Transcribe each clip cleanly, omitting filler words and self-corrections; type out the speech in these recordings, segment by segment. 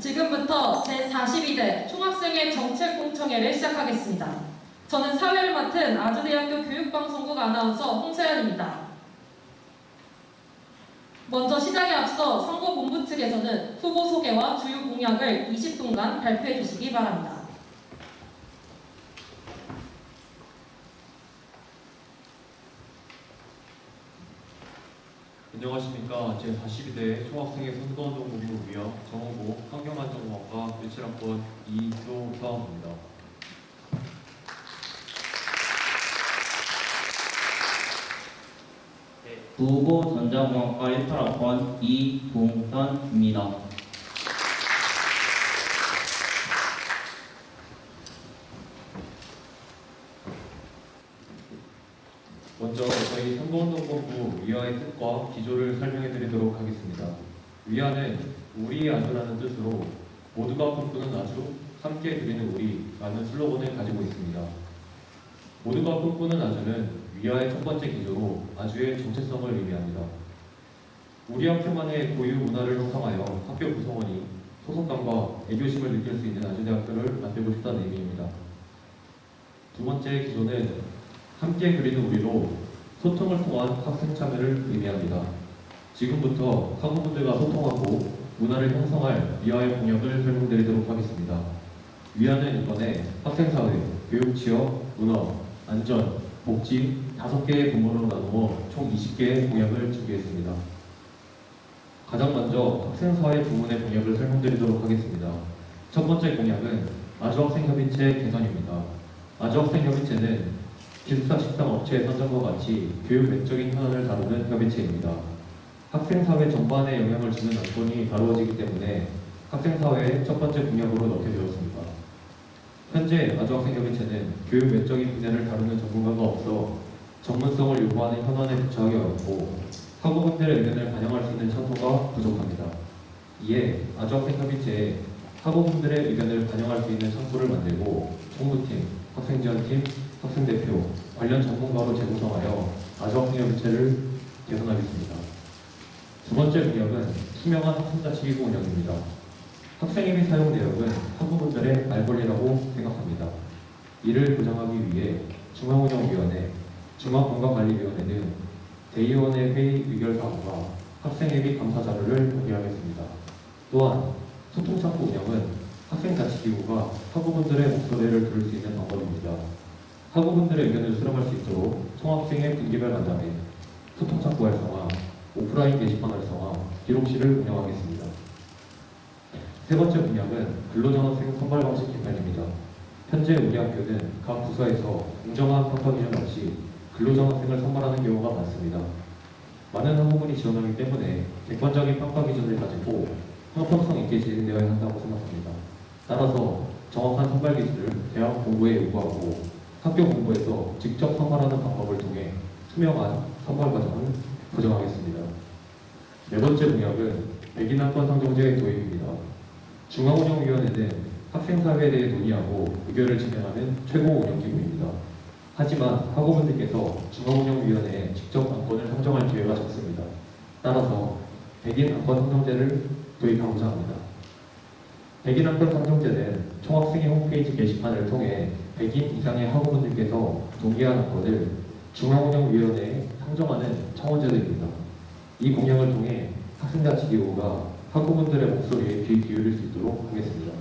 지금부터 제42대 총학생회 정책공청회를 시작하겠습니다. 저는 사회를 맡은 아주대학교 교육방송국 아나운서 홍서연입니다. 먼저 시작에 앞서 선거본부 측에서는 후보 소개와 주요 공약을 20분간 발표해 주시기 바랍니다. 안녕하십니까. 제42대 총학생회 선거운동본부 위원 정호고 환경안전공학과 17학번 이효서입니다. 후보 전자공학과 18학번 이동현입니다. 먼저 저희 선거운동본부 위아의 뜻과 기조를 설명해 드리도록 하겠습니다. 위아는 우리의 아주라는 뜻으로 모두가 꿈꾸는 아주, 함께 드리는 우리라는 슬로건을 가지고 있습니다. 모두가 꿈꾸는 아주는 위아의 첫 번째 기조로 아주의 정체성을 의미합니다. 우리 학교만의 고유 문화를 형성하여 학교 구성원이 소속감과 애교심을 느낄 수 있는 아주대학교를 만들고 싶다는 의미입니다. 두 번째 기조는 함께 그리는 우리로 소통을 통한 학생 참여를 의미합니다. 지금부터 학우분들과 소통하고 문화를 형성할 위아의 공약을 설명드리도록 하겠습니다. 위아는 이번에 학생사회, 교육취업, 문화, 안전, 복지 5개의 부문으로 나누어 총 20개의 공약을 준비했습니다. 가장 먼저 학생사회 부문의 공약을 설명드리도록 하겠습니다. 첫 번째 공약은 아주학생협의체 개선입니다. 아주학생협의체는 기숙사 식당 업체의 선정과 같이 교육 외적인 현안을 다루는 협의체입니다. 학생사회 전반에 영향을 주는 안건이 다루어지기 때문에 학생사회의 첫 번째 공약으로 넣게 되었습니다. 현재 아주학생협의체는 교육 외적인 분야를 다루는 전문가가 없어 전문성을 요구하는 현안에 부처하기 어렵고 학우분들의 의견을 반영할 수 있는 찬소가 부족합니다. 이에 아주학생협의체에 학우분들의 의견을 반영할 수 있는 찬소를 만들고 총무팀, 학생지원팀, 학생대표, 관련 전문가로 재구성하여 아주학생협의체를 개선하겠습니다. 두 번째 공약은 투명한 학생자치기구 운영입니다. 학생회비 사용 내역은 학우분들의 알 권리라고 생각합니다. 이를 보장하기 위해 중앙운영위원회, 중앙건강관리위원회 등 대의원의 회의 의결사항과 학생회비 감사 자료를 공개하겠습니다. 또한 소통창구 운영은 학생자치기구가 학우분들의 목소리를 들을 수 있는 방법입니다. 학우분들의 의견을 수렴할 수 있도록 총학생회 분기별 간담회, 소통창구 활성화, 오프라인 게시판 활성화, 기록실을 운영하겠습니다. 세 번째 공약은 근로전학생 선발 방식 개편입니다. 현재 우리 학교는 각 부서에서 공정한 평가 기준 없이 근로전학생을 선발하는 경우가 많습니다. 많은 학우분이 지원하기 때문에 객관적인 평가 기준을 가지고 형평성 있게 진행되어야 한다고 생각합니다. 따라서 정확한 선발 기준을 대학 공부에 요구하고 학교 공부에서 직접 선발하는 방법을 통해 투명한 선발 과정을 보장하겠습니다. 네 번째 공약은 백인학번 상정제의 도입입니다. 중앙운영위원회는 학생사회에 대해 논의하고 의결을 진행하는 최고 운영기구입니다. 하지만 학우분들께서 중앙운영위원회에 직접 안건을 상정할 기회가 적습니다. 따라서 백인 안건 상정제를 도입하고자 합니다. 백인 안건 상정제는 총학생회 홈페이지 게시판을 통해 100인 이상의 학우분들께서 동의한 안건을 중앙운영위원회에 상정하는 청원제도입니다. 이 공약을 통해 학생자치기구가 학우분들의 목소리에 귀 기울일 수 있도록 하겠습니다.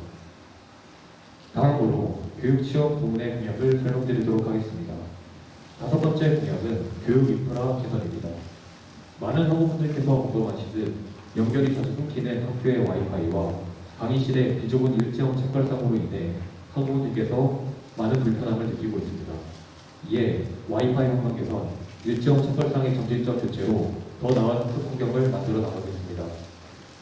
다음으로 교육취업 부문의 공약을 설명드리도록 하겠습니다. 다섯 번째 공약은 교육 인프라 개선입니다. 많은 학우분들께서 궁금하시듯 연결이 자주 끊기는 학교의 와이파이와 강의실의 비좁은 일체형 책걸상으로 인해 학우분들께서 많은 불편함을 느끼고 있습니다. 이에 와이파이 한번 개선, 일체형 책걸상의 점진적 교체로 더 나은 학습 환경을 만들어 나가겠습니다.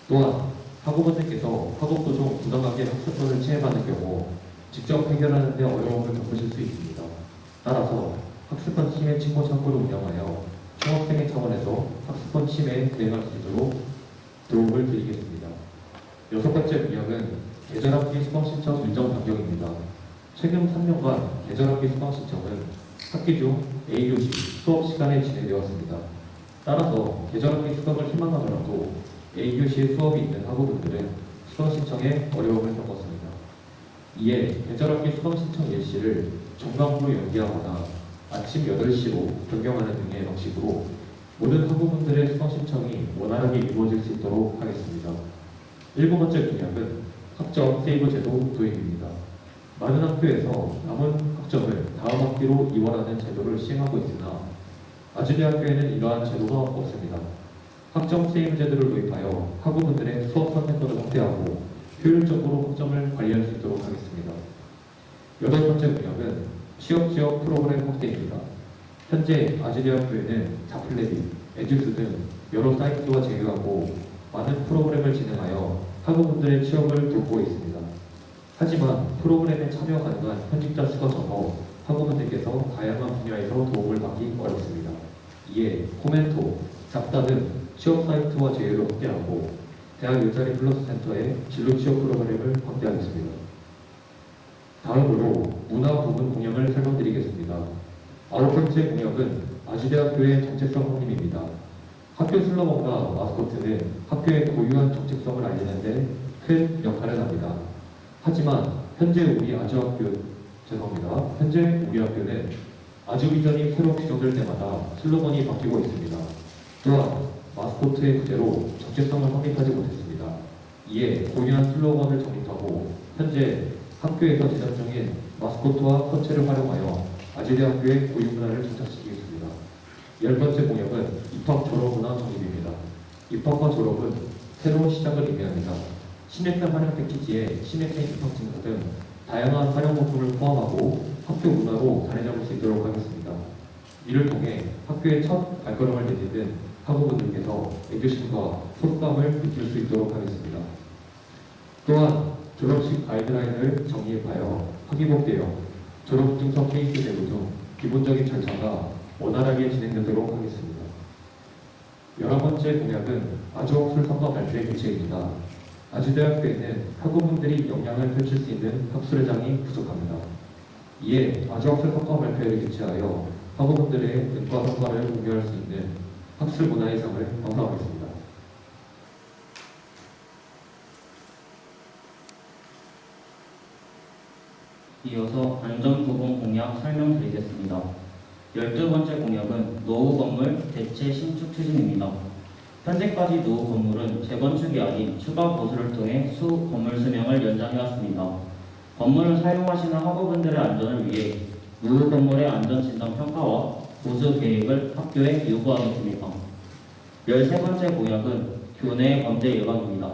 또한 학우분들께서 학업 도중 부당하게 학습권을 침해받는 경우 직접 해결하는 데 어려움을 겪으실 수 있습니다. 따라서 학습권 침해 신고 창구를 운영하여 총학생회 차원에서 학습권 침해에 대응할 수 있도록 도움을 드리겠습니다. 여섯 번째 공약은 계절학기 수강신청 일정 변경입니다. 최근 3년간 계절학기 수강신청은 학기 중 A교시 수업 시간에 진행되었습니다. 따라서 계절학기 수강을 희망하더라도 A교시에 수업이 있는 학우분들은 수강 신청에 어려움을 겪었습니다. 이에 계절학기 수강 신청 예시를 종강으로 연기하거나 아침 8시로 변경하는 등의 방식으로 모든 학우분들의 수강 신청이 원활하게 이루어질 수 있도록 하겠습니다. 7번째 공약은 학점 세이브 제도 도입입니다. 많은 학교에서 남은 학점을 다음 학기로 이원하는 제도를 시행하고 있으나 아주대학교에는 이러한 제도가 없습니다. 학점 세이브 제도를 도입하여 학우분들의 수업 선택권을 확대하고 효율적으로 학점을 관리할 수 있도록 하겠습니다. 8번째 공약은 취업 지역 프로그램 확대입니다. 현재 아주대학교에는 자플레비, 에듀스 등 여러 사이트와 제휴하고 많은 프로그램을 진행하여 학우분들의 취업을 돕고 있습니다. 하지만 프로그램에 참여 가능한 현직자 수가 적어 학우분들께서 다양한 분야에서 도움을 받기 어렵습니다. 이에 코멘토, 잡다 등 취업 사이트와 제휴를 확대하고 대학 일자리 플러스 센터의 진로 취업 프로그램을 확대하겠습니다. 다음으로 문화 부분 공약을 설명드리겠습니다. 9번째 공약은 아주대학교의 정체성 확립입니다. 학교 슬로건과 마스코트는 학교의 고유한 정체성을 알리는 데 큰 역할을 합니다. 하지만 현재 우리 학교는 아주 비전이 새로 규정될 때마다 슬로건이 바뀌고 있습니다. 또한 마스코트의 부재로 정체성을 확립하지 못했습니다. 이에 고유한 슬로건을 정립하고 현재 학교에서 제작 중인 마스코트와 서체를 활용하여 아주대학교의 고유 문화를 정착시키겠습니다. 10번째 공약은 입학 졸업 문화 정립입니다. 입학과 졸업은 새로운 시작을 의미합니다. 신입생 활용 패키지에 신입생 입학 증서 등 다양한 활용 목표를 포함하고 학교 문화로 자리 잡을 수 있도록 하겠습니다. 이를 통해 학교의 첫 발걸음을 내딛는 학우분들께서 애교심과 소속감을 느낄 수 있도록 하겠습니다. 또한 졸업식 가이드라인을 정립하여 학위복 대여, 졸업 증서 케이스 제도 등 기본적인 절차가 원활하게 진행되도록 하겠습니다. 11번째 공약은 아주학술 성과 발표의 개최입니다. 아주대학교에는 학우분들이 역량을 펼칠 수 있는 학술회장이 부족합니다. 이에 아주학술 성과 발표회를 개최하여 학우분들의 능과 성과를 공유할 수 있는 학술 문화의 상을 방송하겠습니다. 이어서 안전부분 공약 설명드리겠습니다. 12번째 공약은 노후 건물 대체 신축 추진입니다. 현재까지 노후 건물은 재건축이 아닌 추가 보수를 통해 건물 수명을 연장해왔습니다. 건물을 사용하시는 학우분들의 안전을 위해 노후 건물의 안전진단 평가와 보수 계획을 학교에 요구하겠습니다. 13번째 공약은 교내 범죄 예방입니다.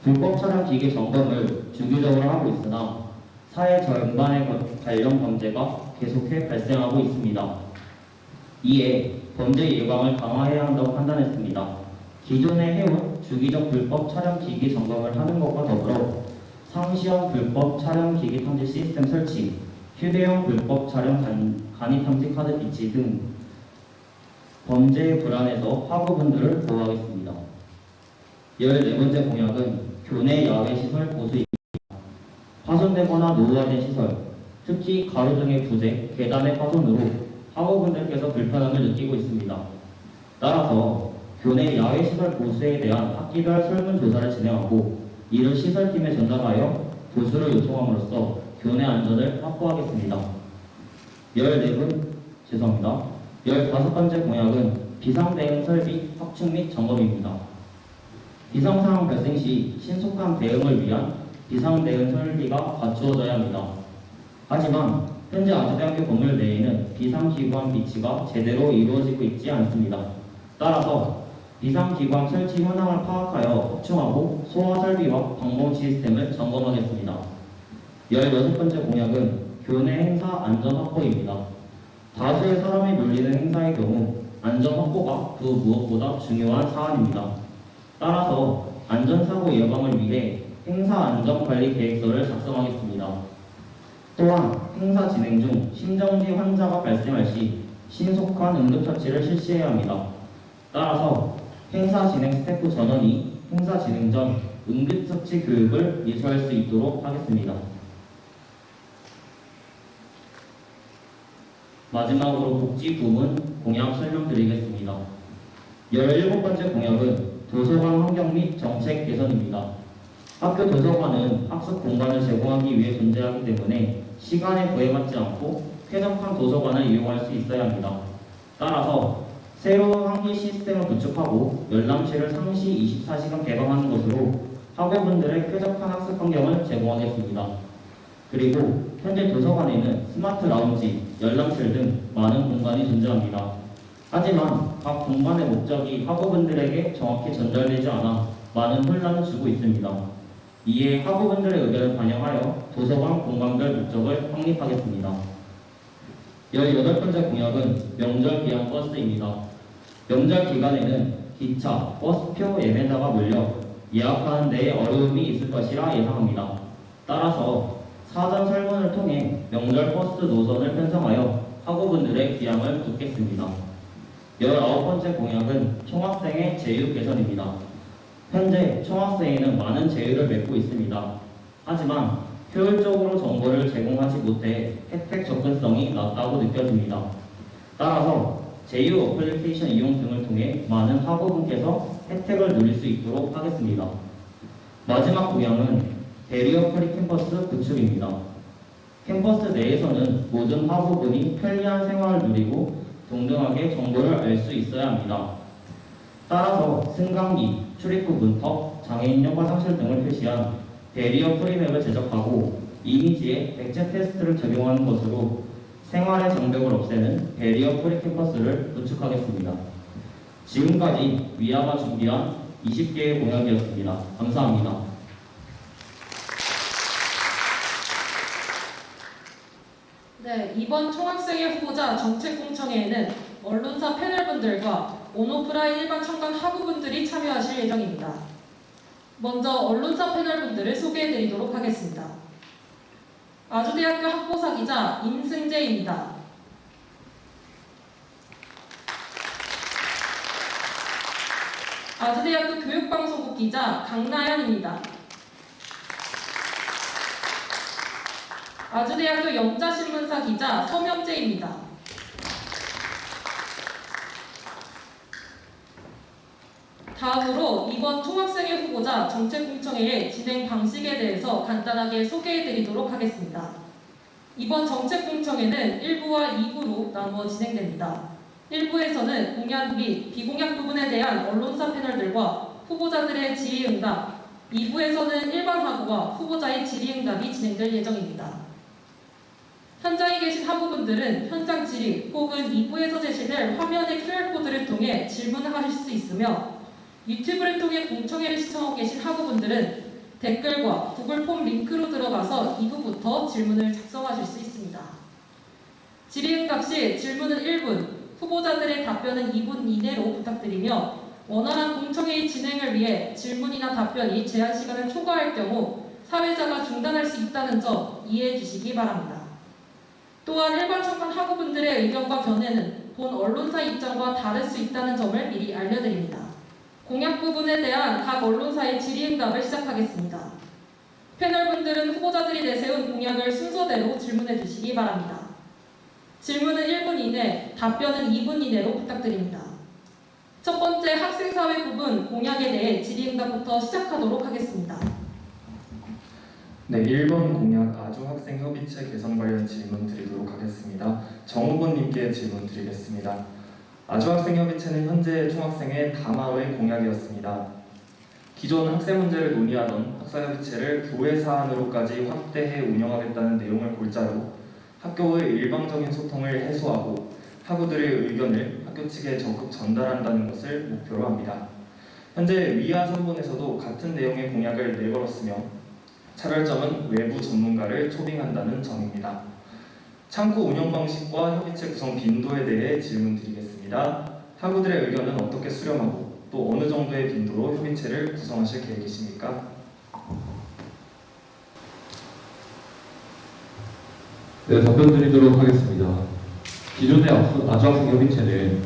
불법 촬영 기기 점검을 주기적으로 하고 있으나 사회 전반의 관련 범죄가 계속해 발생하고 있습니다. 이에 범죄 예방을 강화해야 한다고 판단했습니다. 기존에 해온 주기적 불법 촬영 기기 점검을 하는 것과 더불어 상시형 불법 촬영 기기 탐지 시스템 설치, 휴대용 불법 촬영 간이 탐지 카드 비치 등 범죄의 불안에서 학우분들을 보호하겠습니다. 14번째 공약은 교내 야외 시설 보수입니다. 파손되거나 노후화된 시설, 특히 가로 등의 부재, 계단의 파손으로 학우분들께서 불편함을 느끼고 있습니다. 따라서 교내 야외 시설 보수에 대한 학기별 설문조사를 진행하고 이를 시설팀에 전달하여 보수를 요청함으로써 교내 안전을 확보하겠습니다. 15번째 공약은 비상대응 설비 확충 및 점검입니다. 비상상황 발생 시 신속한 대응을 위한 비상대응 설비가 갖추어져야 합니다. 하지만 현재 아주대학교 건물 내에는 비상기관 비치가 제대로 이루어지고 있지 않습니다. 따라서 비상기관 설치 현황을 파악하여 확충하고 소화 설비와 방범 시스템을 점검하겠습니다. 16번째 공약은 교내 행사 안전 확보입니다. 다수의 사람이 몰리는 행사의 경우 안전 확보가 그 무엇보다 중요한 사안입니다. 따라서 안전사고 예방을 위해 행사 안전관리 계획서를 작성하겠습니다. 또한 행사 진행 중 심정지 환자가 발생할 시 신속한 응급처치를 실시해야 합니다. 따라서 행사 진행 스태프 전원이 행사 진행 전 응급처치 교육을 이수할 수 있도록 하겠습니다. 마지막으로 복지 부문 공약 설명드리겠습니다. 17번째 공약은 도서관 환경 및 정책 개선입니다. 학교 도서관은 학습 공간을 제공하기 위해 존재하기 때문에 시간에 구애받지 않고 쾌적한 도서관을 이용할 수 있어야 합니다. 따라서 새로운 환기 시스템을 구축하고 열람실을 상시 24시간 개방하는 것으로 학우분들의 쾌적한 학습 환경을 제공하겠습니다. 그리고 현재 도서관에는 스마트 라운지, 열람실 등 많은 공간이 존재합니다. 하지만 각 공간의 목적이 학우분들에게 정확히 전달되지 않아 많은 혼란을 주고 있습니다. 이에 학우분들의 의견을 반영하여 도서관 공간별 목적을 확립하겠습니다. 18번째 공약은 명절 기한 버스입니다. 명절 기간에는 기차, 버스표 예매자가 몰려 예약하는 데 어려움이 있을 것이라 예상합니다. 따라서 사전 설문을 통해 명절 버스 노선을 편성하여 학우분들의 기함을 돕겠습니다. 19번째 공약은 총학생의 제휴 개선입니다. 현재 총학생회는 많은 제휴를 맺고 있습니다. 하지만 효율적으로 정보를 제공하지 못해 혜택 접근성이 낮다고 느껴집니다. 따라서 제휴 어플리케이션 이용 등을 통해 많은 학우분께서 혜택을 누릴 수 있도록 하겠습니다. 마지막 공약은 베리어 프리 캠퍼스 구축입니다. 캠퍼스 내에서는 모든 학우분이 편리한 생활을 누리고 동등하게 정보를 알 수 있어야 합니다. 따라서 승강기, 출입구 문턱, 장애인용 화장실 등을 표시한 베리어 프리맵을 제작하고 이미지에 백제 테스트를 적용하는 것으로 생활의 장벽을 없애는 베리어 프리 캠퍼스를 구축하겠습니다. 지금까지 위아가 준비한 20개의 공약이었습니다. 감사합니다. 네, 이번 총학생회 후보자 정책공청회에는 언론사 패널분들과 온오프라인 일반 청강 학우분들이 참여하실 예정입니다. 먼저 언론사 패널분들을 소개해드리도록 하겠습니다. 아주대학교 학보사 기자 임승재입니다. 아주대학교 교육방송국 기자 강나연입니다. 아주대학교 영자신문사 기자 서명재입니다. 다음으로 이번 총학생회 후보자 정책공청회의 진행 방식에 대해서 간단하게 소개해드리도록 하겠습니다. 이번 정책공청회는 1부와 2부로 나누어 진행됩니다. 1부에서는 공약 및 비공약 부분에 대한 언론사 패널들과 후보자들의 질의응답, 2부에서는 일반 학우와 후보자의 질의응답이 진행될 예정입니다. 현장에 계신 학우분들은 현장 질의 혹은 2부에서 제시될 화면의 QR코드를 통해 질문을 하실 수 있으며 유튜브를 통해 공청회를 시청하고 계신 학우분들은 댓글과 구글 폼 링크로 들어가서 2부부터 질문을 작성하실 수 있습니다. 질의응답 시 질문은 1분, 후보자들의 답변은 2분 이내로 부탁드리며 원활한 공청회의 진행을 위해 질문이나 답변이 제한 시간을 초과할 경우 사회자가 중단할 수 있다는 점 이해해 주시기 바랍니다. 또한 일반 청강 학우분들의 의견과 견해는 본 언론사 입장과 다를 수 있다는 점을 미리 알려드립니다. 공약 부분에 대한 각 언론사의 질의응답을 시작하겠습니다. 패널분들은 후보자들이 내세운 공약을 순서대로 질문해 주시기 바랍니다. 질문은 1분 이내, 답변은 2분 이내로 부탁드립니다. 첫 번째 학생사회 부분 공약에 대해 질의응답부터 시작하도록 하겠습니다. 네, 1번 공약 아주학생협의체 개선 관련 질문 드리도록 하겠습니다. 정 후보님께 질문 드리겠습니다. 아주학생협의체는 현재 총학생의 담화의 공약이었습니다. 기존 학세 문제를 논의하던 학사협의체를 교회 사안으로까지 확대해 운영하겠다는 내용을 골자로 학교의 일방적인 소통을 해소하고 학우들의 의견을 학교 측에 적극 전달한다는 것을 목표로 합니다. 현재 위아 3번에서도 같은 내용의 공약을 내걸었으며 차별점은 외부 전문가를 초빙한다는 점입니다. 창구 운영 방식과 협의체 구성 빈도에 대해 질문드리겠습니다. 학우들의 의견은 어떻게 수렴하고 또 어느 정도의 빈도로 협의체를 구성하실 계획이십니까? 네, 답변 드리도록 하겠습니다. 기존의 아주학생협의체는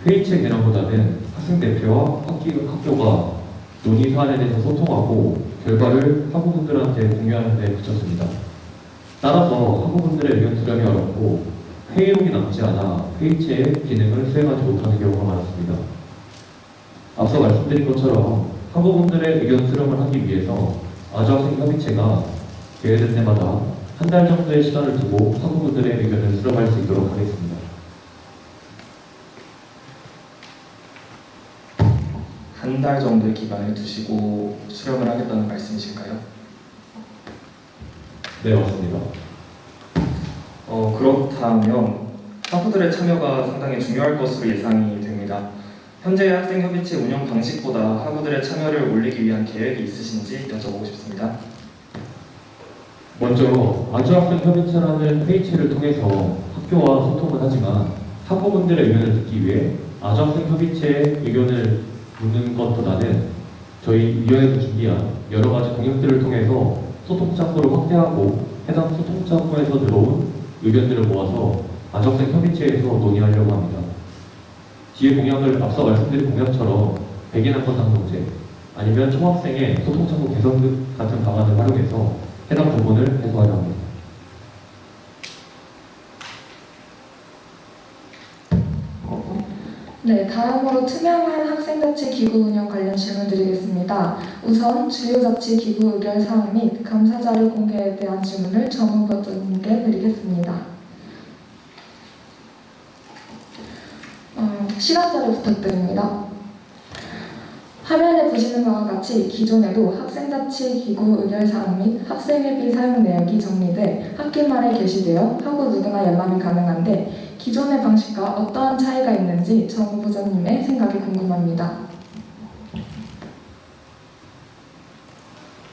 회의체 개념보다는 학생 대표와 학교가 논의 사안에 대해서 소통하고 결과를 학우분들한테 공유하는 데 그쳤습니다. 따라서 학우분들의 의견 수렴이 어렵고 회의록이 남지 않아 회의체의 기능을 수행하지 못하는 경우가 많았습니다. 앞서 말씀드린 것처럼 학우분들의 의견 수렴을 하기 위해서 아주학생 협의체가 계획될 때마다 한 달 정도의 시간을 두고 학우분들의 의견을 수렴할 수 있도록 하겠습니다. 한 달 정도의 기간을 두시고 수렴을 하겠다는 말씀이실까요? 네, 맞습니다. 그렇다면 학우들의 참여가 상당히 중요할 것으로 예상이 됩니다. 현재 학생협의체 운영 방식보다 학우들의 참여를 올리기 위한 계획이 있으신지 여쭤보고 싶습니다. 먼저 아주학생 협의체라는 회의체를 통해서 학교와 소통을 하지만 학우분들의 의견을 듣기 위해 아주학생 협의체의 의견을 묻는 것보다는 저희 위원회에서 준비한 여러 가지 공약들을 통해서 소통 창구를 확대하고 해당 소통 창구에서 들어온 의견들을 모아서 아주학생 협의체에서 논의하려고 합니다. 뒤에 공약을 앞서 말씀드린 공약처럼 100인 한건 상봉제 아니면 총학생의 소통 창구 개선 같은 방안을 활용해서 해당 부분을 해소하려 합니다. 네, 다음으로 투명한 학생자치 기구 운영 관련 질문 드리겠습니다. 우선 주요 자치 기구 의결 사항 및 감사 자료 공개에 대한 질문을 정무부장님께 드리겠습니다. 시간 자료 부탁드립니다. 화면에 보시는 바와 같이 기존에도 학생자치 기구 의결 사항 및 학생회비 사용 내역이 정리돼 학기 말에 게시되어 학우 누구나 열람이 가능한데 기존의 방식과 어떠한 차이가 있는지 정부부장님의 생각이 궁금합니다.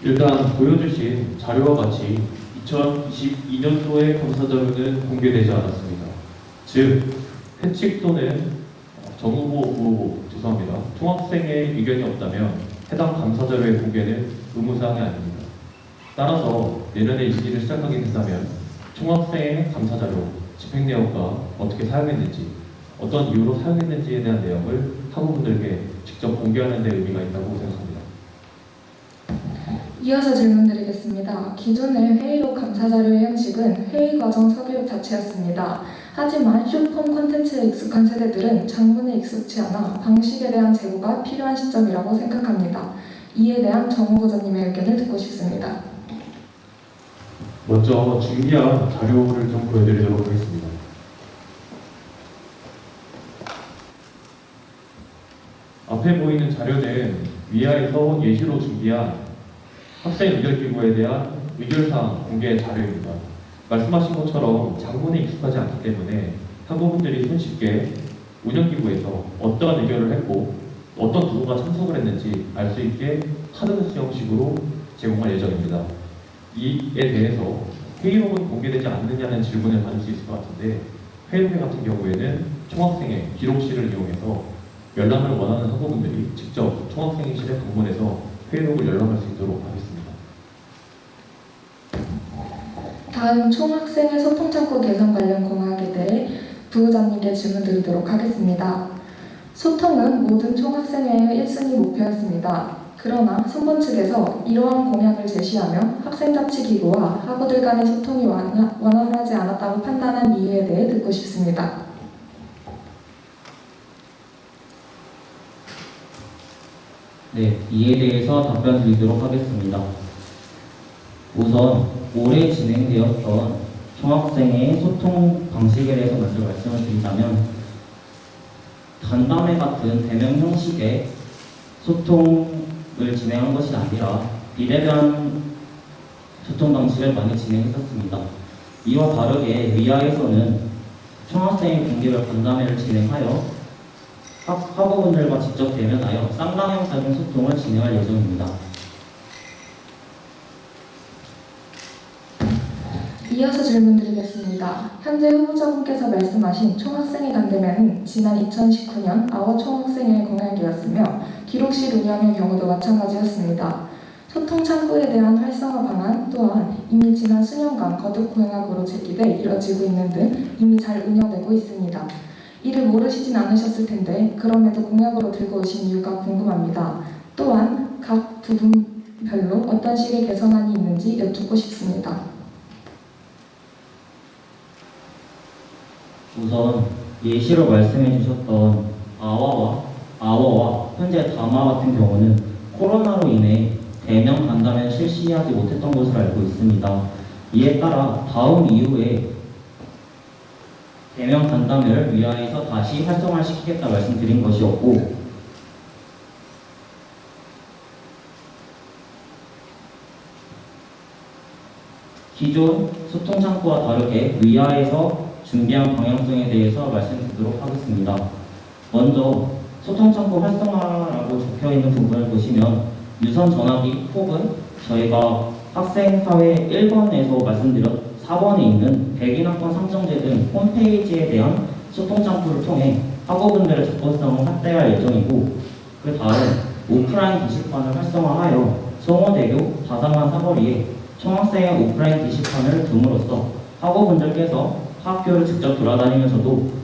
일단 보여주신 자료와 같이 2022년도의 감사 자료는 공개되지 않았습니다. 즉, 회칙 또는 죄송합니다. 총학생의 의견이 없다면 해당 감사 자료의 공개는 의무사항이 아닙니다. 따라서 내년에 임기를 시작하게 된다면 총학생의 감사 자료, 집행 내역과 어떻게 사용했는지, 어떤 이유로 사용했는지에 대한 내용을 학우분들께 직접 공개하는 데 의미가 있다고 생각합니다. 이어서 질문드리겠습니다. 기존의 회의록 감사 자료의 형식은 회의 과정 서기록 자체였습니다. 하지만 쇼폼 콘텐츠에 익숙한 세대들은 장문에 익숙치 않아 방식에 대한 제고가 필요한 시점이라고 생각합니다. 이에 대한 정무부장님의 의견을 듣고 싶습니다. 먼저 준비한 자료를 좀 보여드리도록 하겠습니다. 앞에 보이는 자료는 위아에서 예시로 준비한 학생 의결기구에 대한 의결사항 공개 자료입니다. 말씀하신 것처럼 장문에 익숙하지 않기 때문에 학우분들이 손쉽게 운영기구에서 어떠한 의결을 했고 어떤 누구가 참석을 했는지 알 수 있게 카드 형식으로 제공할 예정입니다. 이에 대해서 회의록은 공개되지 않느냐는 질문을 받을 수 있을 것 같은데 회의록 같은 경우에는 총학생의 기록실을 이용해서 열람을 원하는 학우분들이 직접 총학생회실에 방문해서 회의록을 열람할 수 있도록 하겠습니다. 다음 총학생의 소통창구 개선 관련 공약에 대해 부부장님께 질문드리도록 하겠습니다. 소통은 모든 총학생회의 1순위 목표였습니다. 그러나 선본 측에서 이러한 공약을 제시하며 학생자치기구와 학우들 간의 소통이 원활하지 않았다고 판단한 이유에 대해 듣고 싶습니다. 네, 이에 대해서 답변 드리도록 하겠습니다. 우선 올해 진행되었던 총학생의 소통 방식에 대해서 먼저 말씀을 드리자면 간담회 같은 대면 형식의 소통을 진행한 것이 아니라 비대면 소통 방식을 많이 진행했었습니다. 이와 다르게 위아에서는 총학생의 공개별 간담회를 진행하여 학우분들과 직접 대면하여 쌍방향적인 소통을 진행할 예정입니다. 이어서 질문드리겠습니다. 현재 후보자분께서 말씀하신 총학생회 간담회는 지난 2019년 아워 총학생회 공약이었으며 기록실 운영의 경우도 마찬가지였습니다. 소통 창구에 대한 활성화 방안 또한 이미 지난 수년간 거듭 공약으로 제기돼 이뤄지고 있는 등 이미 잘 운영되고 있습니다. 이를 모르시진 않으셨을 텐데 그럼에도 공약으로 들고 오신 이유가 궁금합니다. 또한 각 부분별로 어떤 식의 개선안이 있는지 여쭙고 싶습니다. 우선 예시로 말씀해 주셨던 아워와 현재 담화 같은 경우는 코로나로 인해 대면 간담회를 실시하지 못했던 것으로 알고 있습니다. 이에 따라 다음 이후에 대면 간담회를 위하여서 다시 활성화시키겠다 말씀드린 것이었고, 기존 소통창구와 다르게 위하에서 준비한 방향성에 대해서 말씀드리도록 하겠습니다. 먼저 소통창구 활성화라고 적혀있는 부분을 보시면 유선 전화기 혹은 저희가 학생사회 1번에서 말씀드렸 4번에 있는 백인학번 상정제 등 홈페이지에 대한 소통창구를 통해 학우분들의 접근성을 확대할 예정이고, 그 다음 오프라인 게시판을 활성화하여 송호대교 바사만 사거리에 총학생의 오프라인 게시판을 둠으로써 학우분들께서 학교를 직접 돌아다니면서도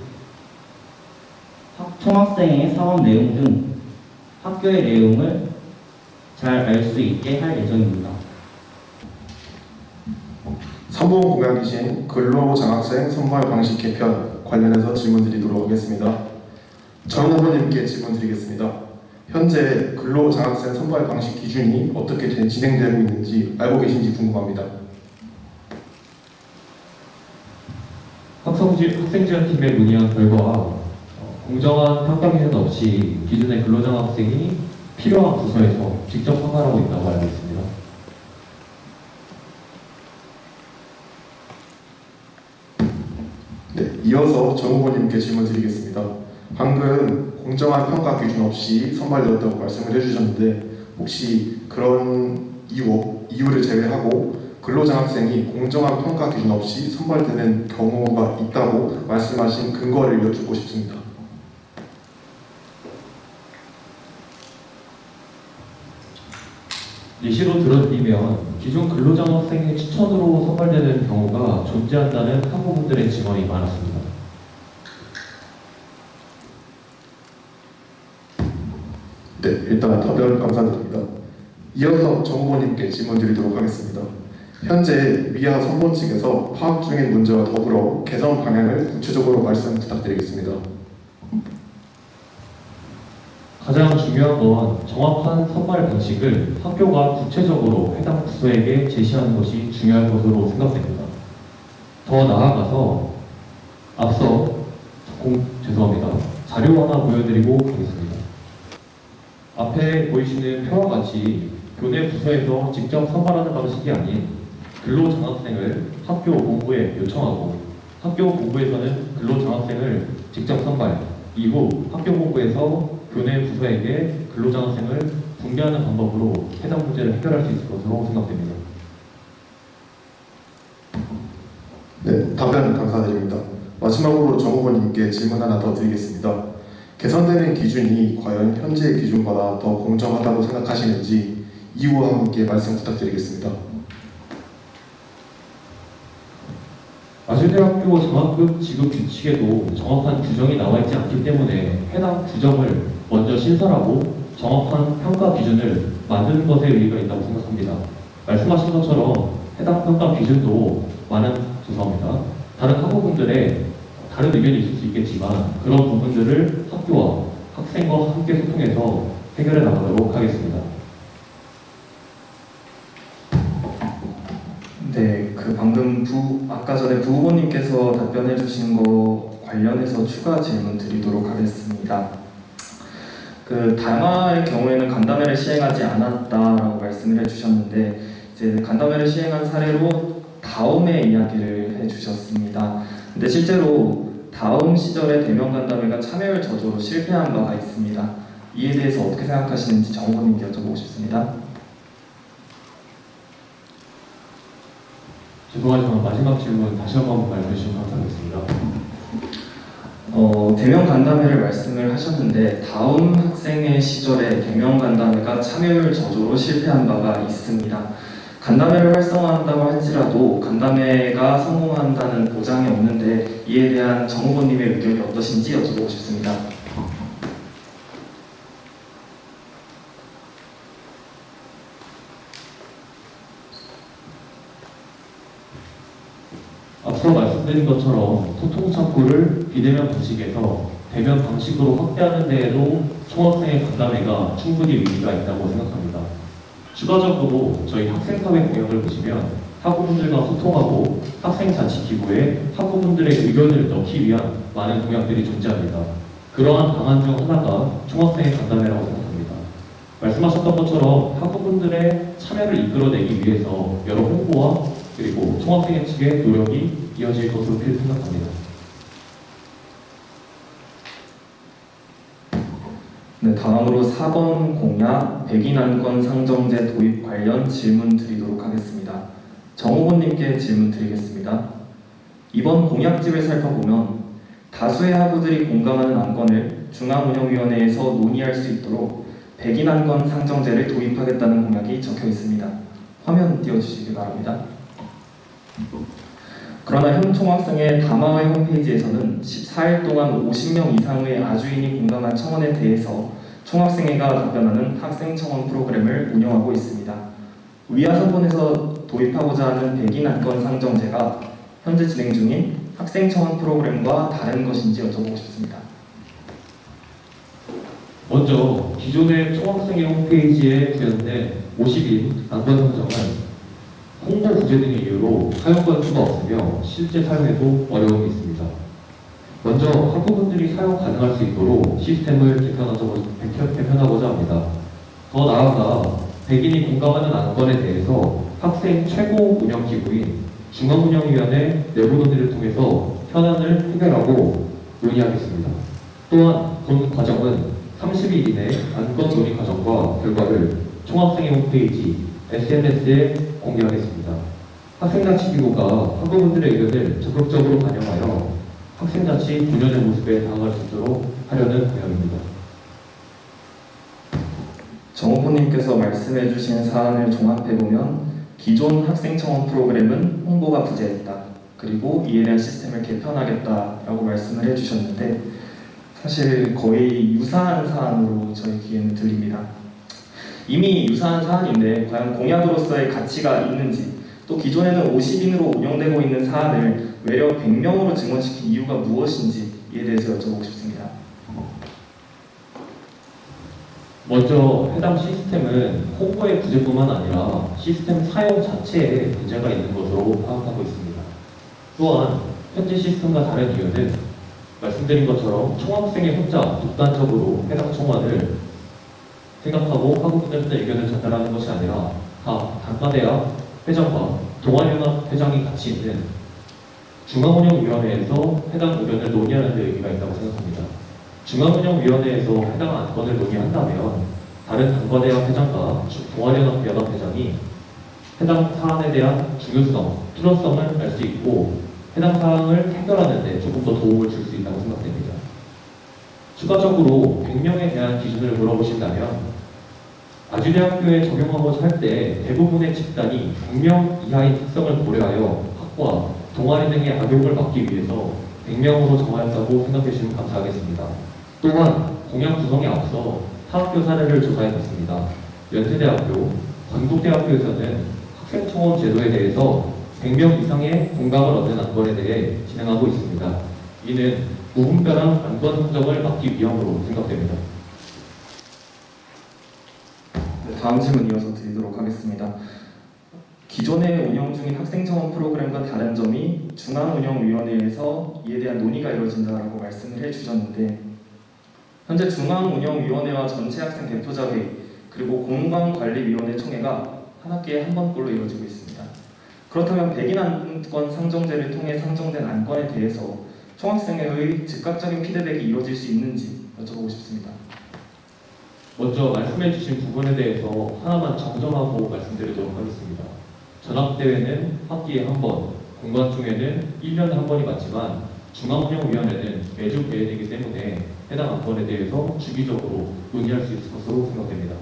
총학생의 사업 내용 등 학교의 내용을 잘 알 수 있게 할 예정입니다. 3번 공약이신 근로장학생 선발 방식 개편 관련해서 질문드리도록 하겠습니다. 정 후보님께 질문드리겠습니다. 현재 근로장학생 선발 방식 기준이 어떻게 진행되고 있는지 알고 계신지 궁금합니다. 학생지원팀에 문의한 결과 공정한 평가 기준 없이 기존의 근로장학생이 필요한 부서에서 직접 선발하고 있다고 알고 있습니다. 네, 이어서 정 후보님께 질문드리겠습니다. 방금 공정한 평가 기준 없이 선발되었다고 말씀을 해주셨는데 혹시 그런 이유를 제외하고 근로장학생이 공정한 평가 기준 없이 선발되는 경우가 있다고 말씀하신 근거를 여쭙고 싶습니다. 예시로 들어드리면 기존 근로장학생의 추천으로 선발되는 경우가 존재한다는 학우분들의 증언이 많았습니다. 네, 일단 답변 감사드립니다. 이어서 정 후보님께 질문드리도록 하겠습니다. 현재 위아 선본 측에서 파악 중인 문제와 더불어 개선 방향을 구체적으로 말씀 부탁드리겠습니다. 가장 중요한 건 정확한 선발 방식을 학교가 구체적으로 해당 부서에게 제시하는 것이 중요한 것으로 생각됩니다. 더 나아가서 앞서 자료 하나 보여드리고 가겠습니다. 앞에 보이시는 표와 같이 교내 부서에서 직접 선발하는 방식이 아닌 근로장학생을 학교 본부에 요청하고 학교 본부에서는 근로장학생을 직접 선발, 이후 학교 본부에서 교내 부서에게 근로장학생을 분배하는 방법으로 해당 문제를 해결할 수 있을 것으로 생각됩니다. 네, 답변 감사드립니다. 마지막으로 정 후보님께 질문 하나 더 드리겠습니다. 개선되는 기준이 과연 현재의 기준보다 더 공정하다고 생각하시는지 이유와 함께 말씀 부탁드리겠습니다. 아주대학교 장학금 지급 규칙에도 정확한 규정이 나와 있지 않기 때문에 해당 규정을 먼저 신설하고 정확한 평가 기준을 만드는 것에 의의가 있다고 생각합니다. 말씀하신 것처럼 해당 평가 기준도 죄송합니다. 다른 학우분들의 다른 의견이 있을 수 있겠지만 그런 부분들을 학교와 학생과 함께 소통해서 해결해 나가도록 하겠습니다. 네, 방금 아까 전에 부 후보님께서 답변해 주신 거 관련해서 추가 질문 드리도록 하겠습니다. 다마의 경우에는 간담회를 시행하지 않았다라고 말씀을 해주셨는데 이제 간담회를 시행한 사례로 다음의 이야기를 해주셨습니다. 근데 실제로 다음 시절에 대면 간담회가 참여율 저조로 실패한 바가 있습니다. 이에 대해서 어떻게 생각하시는지 정 후보님께 여쭤보고 싶습니다. 죄송하지만 마지막 질문 다시 한번 말씀해 주시면 감사하겠습니다. 대면 간담회를 말씀을 하셨는데 다음 학생의 시절에 대면 간담회가 참여율 저조로 실패한 바가 있습니다. 간담회를 활성화한다고 할지라도 간담회가 성공한다는 보장이 없는데 이에 대한 정 후보님의 의견이 어떠신지 여쭤보고 싶습니다. 앞서 말씀드린 것처럼 소통 창구를 비대면 방식에서 대면 방식으로 확대하는 데에도 총학생의 간담회가 충분히 의미가 있다고 생각합니다. 추가적으로 저희 학생사회 공약을 보시면 학우분들과 소통하고 학생 자치 기부에 학우분들의 의견을 넣기 위한 많은 공약들이 존재합니다. 그러한 방안 중 하나가 총학생의 간담회라고 생각합니다. 말씀하셨던 것처럼 학우분들의 참여를 이끌어내기 위해서 여러 홍보와 그리고 총학생회 측의 노력이 이어질 것으로 생각합니다. 네, 다음으로 4번 공약 백인 안건 상정제 도입 관련 질문 드리도록 하겠습니다. 정 후보님께 질문 드리겠습니다. 이번 공약집을 살펴보면 다수의 학우들이 공감하는 안건을 중앙운영위원회에서 논의할 수 있도록 백인 안건 상정제를 도입하겠다는 공약이 적혀 있습니다. 화면 띄워주시기 바랍니다. 그러나 현 총학생회 담화회 홈페이지에서는 14일 동안 50명 이상의 아주인이 공감한 청원에 대해서 총학생회가 답변하는 학생청원 프로그램을 운영하고 있습니다. 위아 선본에서 도입하고자 하는 백인 안건 상정제가 현재 진행 중인 학생청원 프로그램과 다른 것인지 여쭤보고 싶습니다. 먼저 기존의 총학생회 홈페이지에 구현된 50인 안건 상정은 홍보 부재 등의 이유로 사용 건수가 없으며 실제 사용에도 어려움이 있습니다. 먼저 학부분들이 사용 가능할 수 있도록 시스템을 개편하고자 합니다. 더 나아가 백인이 공감하는 안건에 대해서 학생 최고 운영 기구인 중앙운영위원회 내부 논의를 통해서 현안을 해결하고 논의하겠습니다. 또한 본 과정은 30일 이내 안건 논의 과정과 결과를 총학생회 홈페이지, SNS에 공개하겠습니다. 학생자치기구가 학부분들의 의견을 적극적으로 반영하여 학생자치 9년의 모습에 다가갈 수 있도록 하려는 공약입니다. 정 후보님께서 말씀해주신 사안을 종합해보면 기존 학생청원 프로그램은 홍보가 부재했다. 그리고 이에 대한 시스템을 개편하겠다라고 말씀을 해주셨는데 사실 거의 유사한 사안으로 저희 귀에는 들립니다. 이미 유사한 사안인데 과연 공약으로서의 가치가 있는지 또 기존에는 50인으로 운영되고 있는 사안을 외려 100명으로 증원시킨 이유가 무엇인지에 대해서 여쭤보고 싶습니다. 먼저 해당 시스템은 홍보의 부재뿐만 아니라 시스템 사용 자체에 문제가 있는 것으로 파악하고 있습니다. 또한 현재 시스템과 다른 이유는 말씀드린 것처럼 총학생회 혼자 독단적으로 해당 청원을 생각하고 학우분들의 의견을 전달하는 것이 아니라 각 단과대학 회장과 동아연합 회장이 같이 있는 중앙운영위원회에서 해당 의견을 논의하는 데 의미가 있다고 생각합니다. 중앙운영위원회에서 해당 안건을 논의한다면 다른 단과대학 회장과 동아연합 회장이 해당 사안에 대한 중요성, 필요성을 알 수 있고 해당 사항을 해결하는 데 조금 더 도움을 줄 수 있다고 생각됩니다. 추가적으로 100명에 대한 기준을 물어보신다면 아주대학교에 적용하고자 할 때 대부분의 집단이 100명 이하의 특성을 고려하여 학과, 동아리 등의 악용을 막기 위해서 100명으로 정하였다고 생각해 주시면 감사하겠습니다. 또한 공약 구성에 앞서 사학교 사례를 조사해봤습니다. 연세대학교, 건국대학교에서는 학생청원 제도에 대해서 100명 이상의 공감을 얻는 안건에 대해 진행하고 있습니다. 이는 무분별한 안건 선정을 막기 위함으로 생각됩니다. 다음 질문 이어서 드리도록 하겠습니다. 기존에 운영 중인 학생청원 프로그램과 다른 점이 중앙운영위원회에서 이에 대한 논의가 이루어진다고 말씀을 해주셨는데 현재 중앙운영위원회와 전체 학생 대표자회의 그리고 공관관리위원회 총회가 한 학기에 한 번꼴로 이루어지고 있습니다. 그렇다면 백인 안건 상정제를 통해 상정된 안건에 대해서 총학생회의 즉각적인 피드백이 이루어질 수 있는지 여쭤보고 싶습니다. 먼저 말씀해 주신 부분에 대해서 하나만 정정하고 말씀드리도록 하겠습니다. 전학대회는 학기에 한 번, 공관총회는 1년에 한 번이 맞지만 중앙운영위원회는 매주 개회되기 때문에 해당 안건에 대해서 주기적으로 논의할 수 있을 것으로 생각됩니다.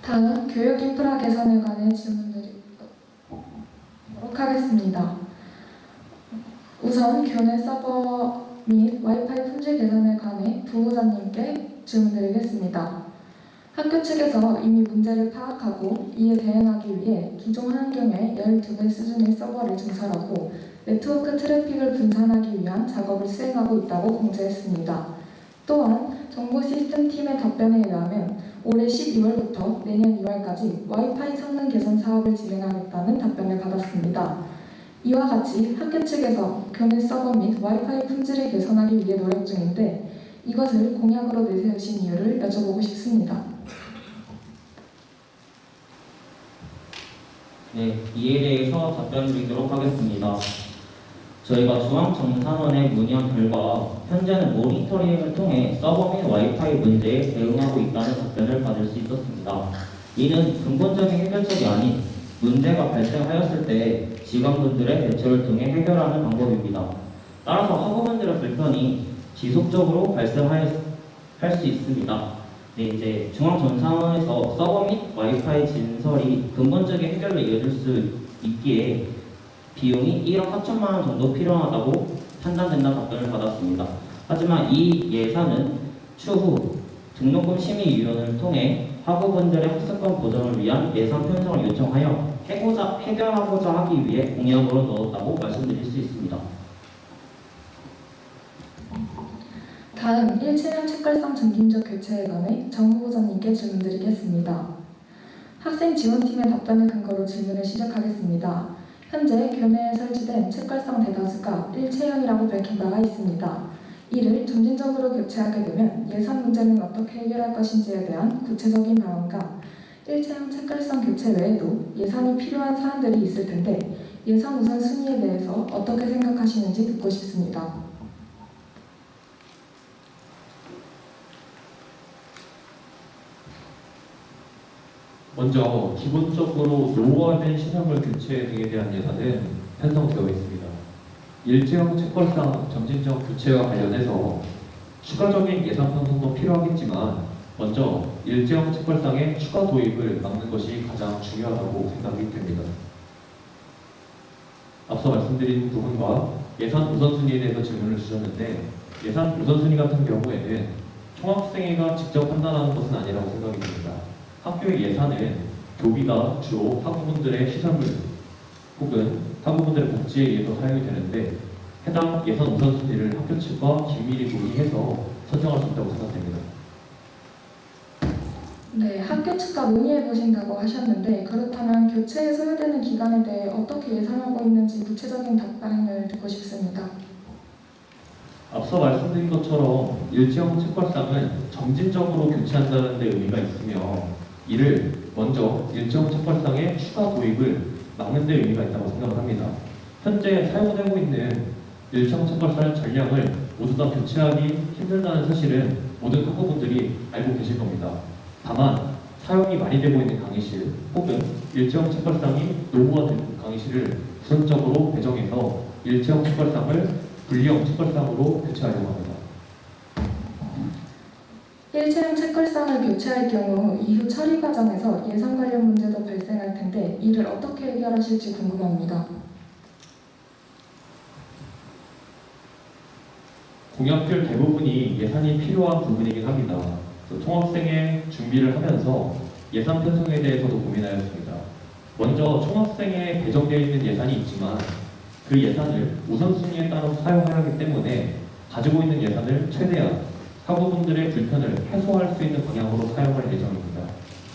다음 교육 인프라 개선에 관해 질문드리도록 하겠습니다. 우선 교내 서버 및 와이파이 품질 개선에 관해 부부장님께 질문드리겠습니다. 학교 측에서 이미 문제를 파악하고 이에 대응하기 위해 기존 환경의 12배 수준의 서버를 증설하고 네트워크 트래픽을 분산하기 위한 작업을 수행하고 있다고 공지했습니다. 또한 정보시스템팀의 답변에 의하면 올해 12월부터 내년 2월까지 와이파이 성능 개선 사업을 진행하겠다는 답변을 받았습니다. 이와 같이 학교 측에서 교내 서버 및 와이파이 품질을 개선하기 위해 노력 중인데 이것을 공약으로 내세우신 이유를 여쭤보고 싶습니다. 네, 이에 대해서 답변드리도록 하겠습니다. 저희가 중앙정산원에 문의한 결과 현재는 모니터링을 통해 서버 및 와이파이 문제에 대응하고 있다는 답변을 받을 수 있었습니다. 이는 근본적인 해결책이 아닌 문제가 발생하였을 때 직원분들의 대처를 통해 해결하는 방법입니다. 따라서 학우분들의 불편이 지속적으로 발생할 수 있습니다. 네, 이제 중앙정산원에서 서버 및 와이파이 진설이 근본적인 해결을 이어줄 수 있기에 비용이 1억 4천만 원 정도 필요하다고 판단된다는 답변을 받았습니다. 하지만 이 예산은 추후 등록금 심의위원회를 통해 학우분들의 학습권 보전을 위한 예산 편성을 요청하여 해결하고자 하기 위해 공약으로 넣었다고 말씀드릴 수 있습니다. 다음 일체형 책걸상 점진적 교체에 관해 정 후보자님께 질문드리겠습니다. 학생 지원팀의 답변을 근거로 질문을 시작하겠습니다. 현재 교내에 설치된 책걸상 대다수가 일체형이라고 밝힌 바가 있습니다. 이를 점진적으로 교체하게 되면 예산 문제는 어떻게 해결할 것인지에 대한 구체적인 방안과 일체형 책걸상 교체 외에도 예산이 필요한 사안들이 있을 텐데 예산 우선순위에 대해서 어떻게 생각하시는지 듣고 싶습니다. 먼저 기본적으로 노후화된 시설물 교체 등에 대한 예산은 편성되어 있습니다. 일체형 책걸상 점진적 교체와 관련해서 추가적인 예산 편성도 필요하겠지만 먼저 일체형 책걸상의 추가 도입을 막는 것이 가장 중요하다고 생각이 됩니다. 앞서 말씀드린 부분과 예산 우선순위에 대해서 질문을 주셨는데 예산 우선순위 같은 경우에는 총학생회가 직접 판단하는 것은 아니라고 생각이 듭니다. 학교의 예산은 교비가 주로 학우분들의 시설물 혹은 학우분들의 복지에 의해서 사용이 되는데 해당 예산 우선순위를 학교 측과 긴밀히 논의해서 선정할 수 있다고 생각됩니다. 네, 학교 측과 논의해 보신다고 하셨는데 그렇다면 교체에 소요되는 기간에 대해 어떻게 예상하고 있는지 구체적인 답변을 듣고 싶습니다. 앞서 말씀드린 것처럼 일체형 책걸상은 점진적으로 교체한다는 데 의미가 있으며 이를 먼저 일체형 책걸상의 추가 도입을 막는 데 의미가 있다고 생각을 합니다. 현재 사용되고 있는 일체형 책걸상 전량을 모두 다 교체하기 힘들다는 사실은 모든 학부분들이 알고 계실 겁니다. 다만 사용이 많이 되고 있는 강의실 혹은 일체형 책걸상이 노후화된 강의실을 우선적으로 배정해서 일체형 책걸상을 분리형 책걸상으로 교체하려고 합니다. 일체형 책걸상을 교체할 경우 이후 처리 과정에서 예산 관련 문제도 발생할 텐데 이를 어떻게 해결하실지 궁금합니다. 공약들 대부분이 예산이 필요한 부분이긴 합니다. 총학생회 준비를 하면서 예산 편성에 대해서도 고민하였습니다. 먼저 총학생회에 배정되어 있는 예산이 있지만 그 예산을 우선순위에 따라 사용해야 하기 때문에 가지고 있는 예산을 최대한 학우분들의 불편을 해소할 수 있는 방향으로 사용할 예정입니다.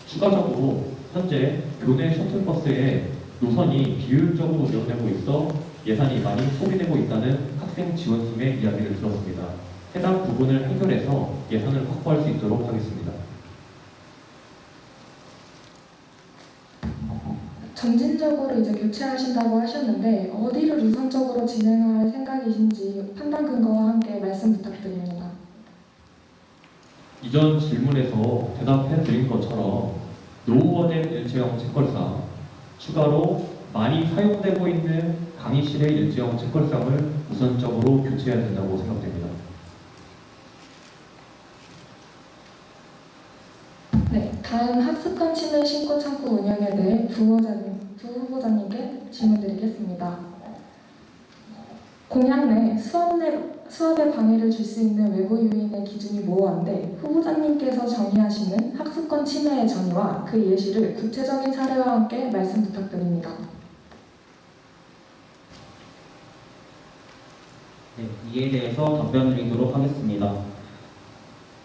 추가적으로 현재 교내 셔틀버스의 노선이 비효율적으로 운영되고 있어 예산이 많이 소비되고 있다는 학생 지원팀의 이야기를 들었습니다. 해당 부분을 해결해서 예산을 확보할 수 있도록 하겠습니다. 점진적으로 이제 교체하신다고 하셨는데 어디를 우선적으로 진행할 생각이신지 판단 근거와 함께 말씀 부탁드립니다. 이전 질문에서 대답해 드린 것처럼 노후화된 일체형 책걸상, 추가로 많이 사용되고 있는 강의실의 일체형 책걸상을 우선적으로 교체해야 된다고 생각됩니다. 네, 다음 학습권 침해 신고 창구 운영에 대해 부 후보자님께 질문드리겠습니다. 공약 내 수업에 방해를 줄 수 있는 외부 요인의 기준이 모호한데 후보자님께서 정의하시는 학습권 침해의 전이와 그 예시를 구체적인 사례와 함께 말씀 부탁드립니다. 네, 이에 대해서 답변드리도록 하겠습니다.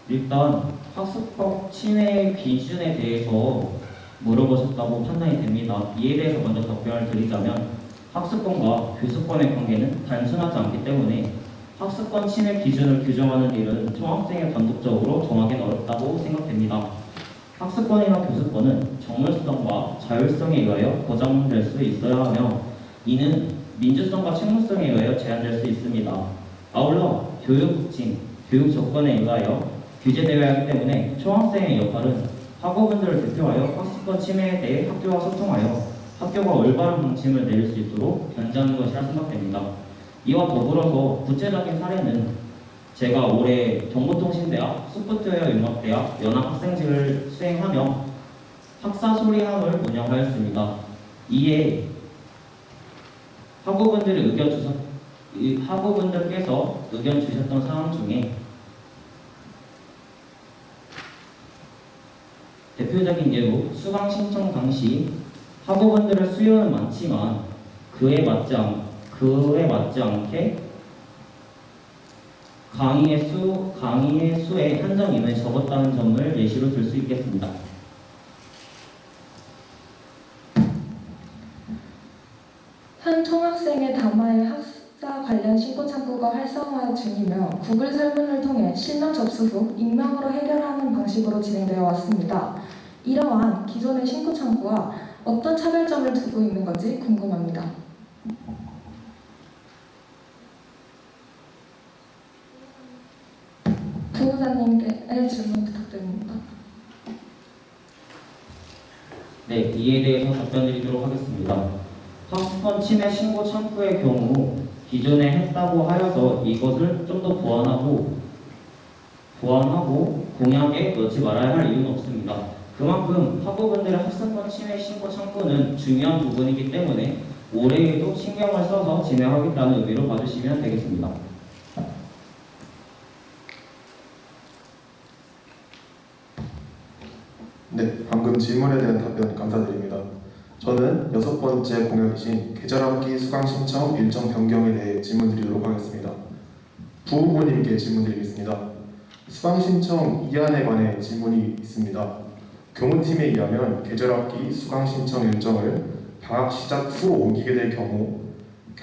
일단 학습법 침해 기준에 대해서 물어보셨다고 판단이 됩니다. 이에 대해서 먼저 답변을 드리자면 학습권과 교습권의 관계는 단순하지 않기 때문에 학습권 침해 기준을 규정하는 일은 총학생에 단독적으로 정하기는 어렵다고 생각됩니다. 학습권이나 교습권은 정물성과 자율성에 의하여 보장될 수 있어야 하며 이는 민주성과 책무성에 의하여 제한될 수 있습니다. 아울러 교육 특징, 교육 조건에 의하여 규제되어야 하기 때문에 총학생의 역할은 학우분들을 대표하여 학습권 침해에 대해 학교와 소통하여 학교가 올바른 방침을 내릴 수 있도록 견제하는 것이라 생각됩니다. 이와 더불어서 구체적인 사례는 제가 올해 정보통신대학 소프트웨어 융합대학 연합학생직을 수행하며 학사소리학을 운영하였습니다. 이에 학우분들께서 의견 주셨던 사항 중에 대표적인 예로 수강 신청 당시 학우분들의 수요는 많지만 그에 맞지 않게 강의의 수에 한정임을 적었다는 점을 예시로 들 수 있겠습니다. 한 총학생의 담화의 학사 관련 신고 창구가 활성화 중이며 구글 설문을 통해 실명 접수 후 익명으로 해결하는 방식으로 진행되어 왔습니다. 이러한 기존의 신고 창구와 어떤 차별점을 두고 있는 건지 궁금합니다. 부부장님께 질문 부탁드립니다. 네, 이에 대해서 답변드리도록 하겠습니다. 학습권 침해 신고 창구의 경우 기존에 했다고 하여서 이것을 좀 더 보완하고 공약에 넣지 말아야 할 이유는 없습니다. 그만큼 학우분들의 학습권 침해 신고 창구는 중요한 부분이기 때문에 올해에도 신경을 써서 진행하겠다는 의미로 봐주시면 되겠습니다. 네, 방금 질문에 대한 답변 감사드립니다. 저는 6번째 공약이신 계절학기 수강 신청 일정 변경에 대해 질문드리도록 하겠습니다. 부후보님께 질문드리겠습니다. 수강 신청 이안에 관해 질문이 있습니다. 교무팀에 의하면 계절학기 수강 신청 일정을 방학 시작 후로 옮기게 될 경우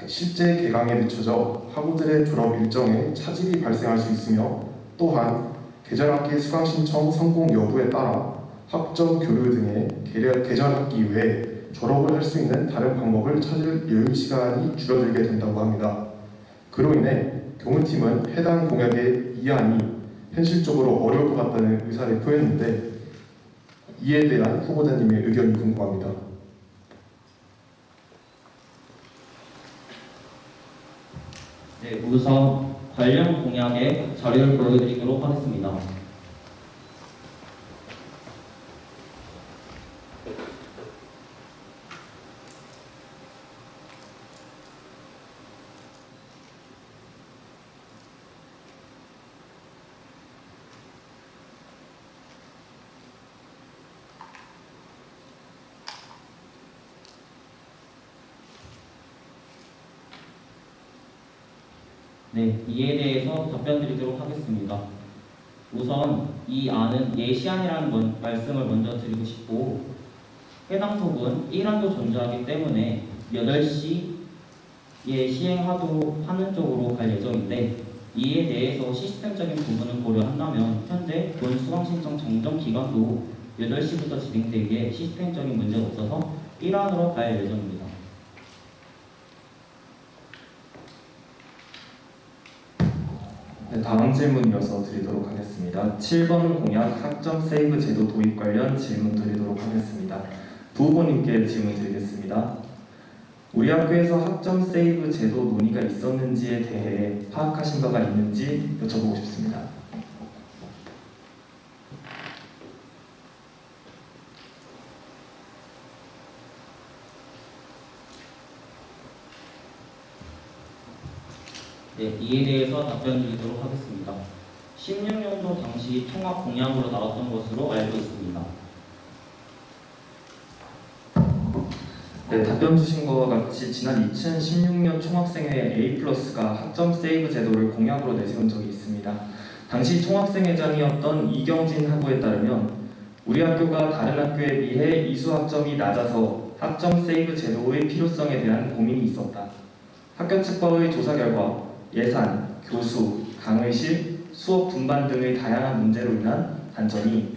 실제 개강에 늦춰져 학우들의 졸업 일정에 차질이 발생할 수 있으며 또한 계절학기 수강 신청 성공 여부에 따라 학점 교류 등의 계절학기 외에 졸업을 할 수 있는 다른 방법을 찾을 여유 시간이 줄어들게 된다고 합니다. 그로 인해 교무팀은 해당 공약의 이안이 현실적으로 어려울 것 같다는 의사를 표했는데 이에 대한 후보자님의 의견이 궁금합니다. 네, 우선 관련 공약의 자료를 보여드리도록 하겠습니다. 네, 이에 대해서 답변드리도록 하겠습니다. 우선 이 안은 예시안이라는 말씀을 먼저 드리고 싶고 해당 톡은 1안도 존재하기 때문에 8시에 시행하도록 하는 쪽으로 갈 예정인데 이에 대해서 시스템적인 부분을 고려한다면 현재 본 수강신청 정정 기간도 8시부터 진행되기에 시스템적인 문제가 없어서 1안으로 갈 예정입니다. 네, 다음 질문 이어서 드리도록 하겠습니다. 7번 공약 학점 세이브 제도 도입 관련 질문 드리도록 하겠습니다. 부후보님께 질문 드리겠습니다. 우리 학교에서 학점 세이브 제도 논의가 있었는지에 대해 파악하신 바가 있는지 여쭤보고 싶습니다. 네, 이에 대해서 답변드리도록 하겠습니다. 16년도 당시 통합 공약으로 나왔던 것으로 알고 있습니다. 네, 답변 주신 것과 같이 지난 2016년 총학생회 A+가 학점 세이브 제도를 공약으로 내세운 적이 있습니다. 당시 총학생회장이었던 이경진 학우에 따르면 우리 학교가 다른 학교에 비해 이수학점이 낮아서 학점 세이브 제도의 필요성에 대한 고민이 있었다. 학교 측과의 조사 결과 예산, 교수, 강의실, 수업 분반 등의 다양한 문제로 인한 단점이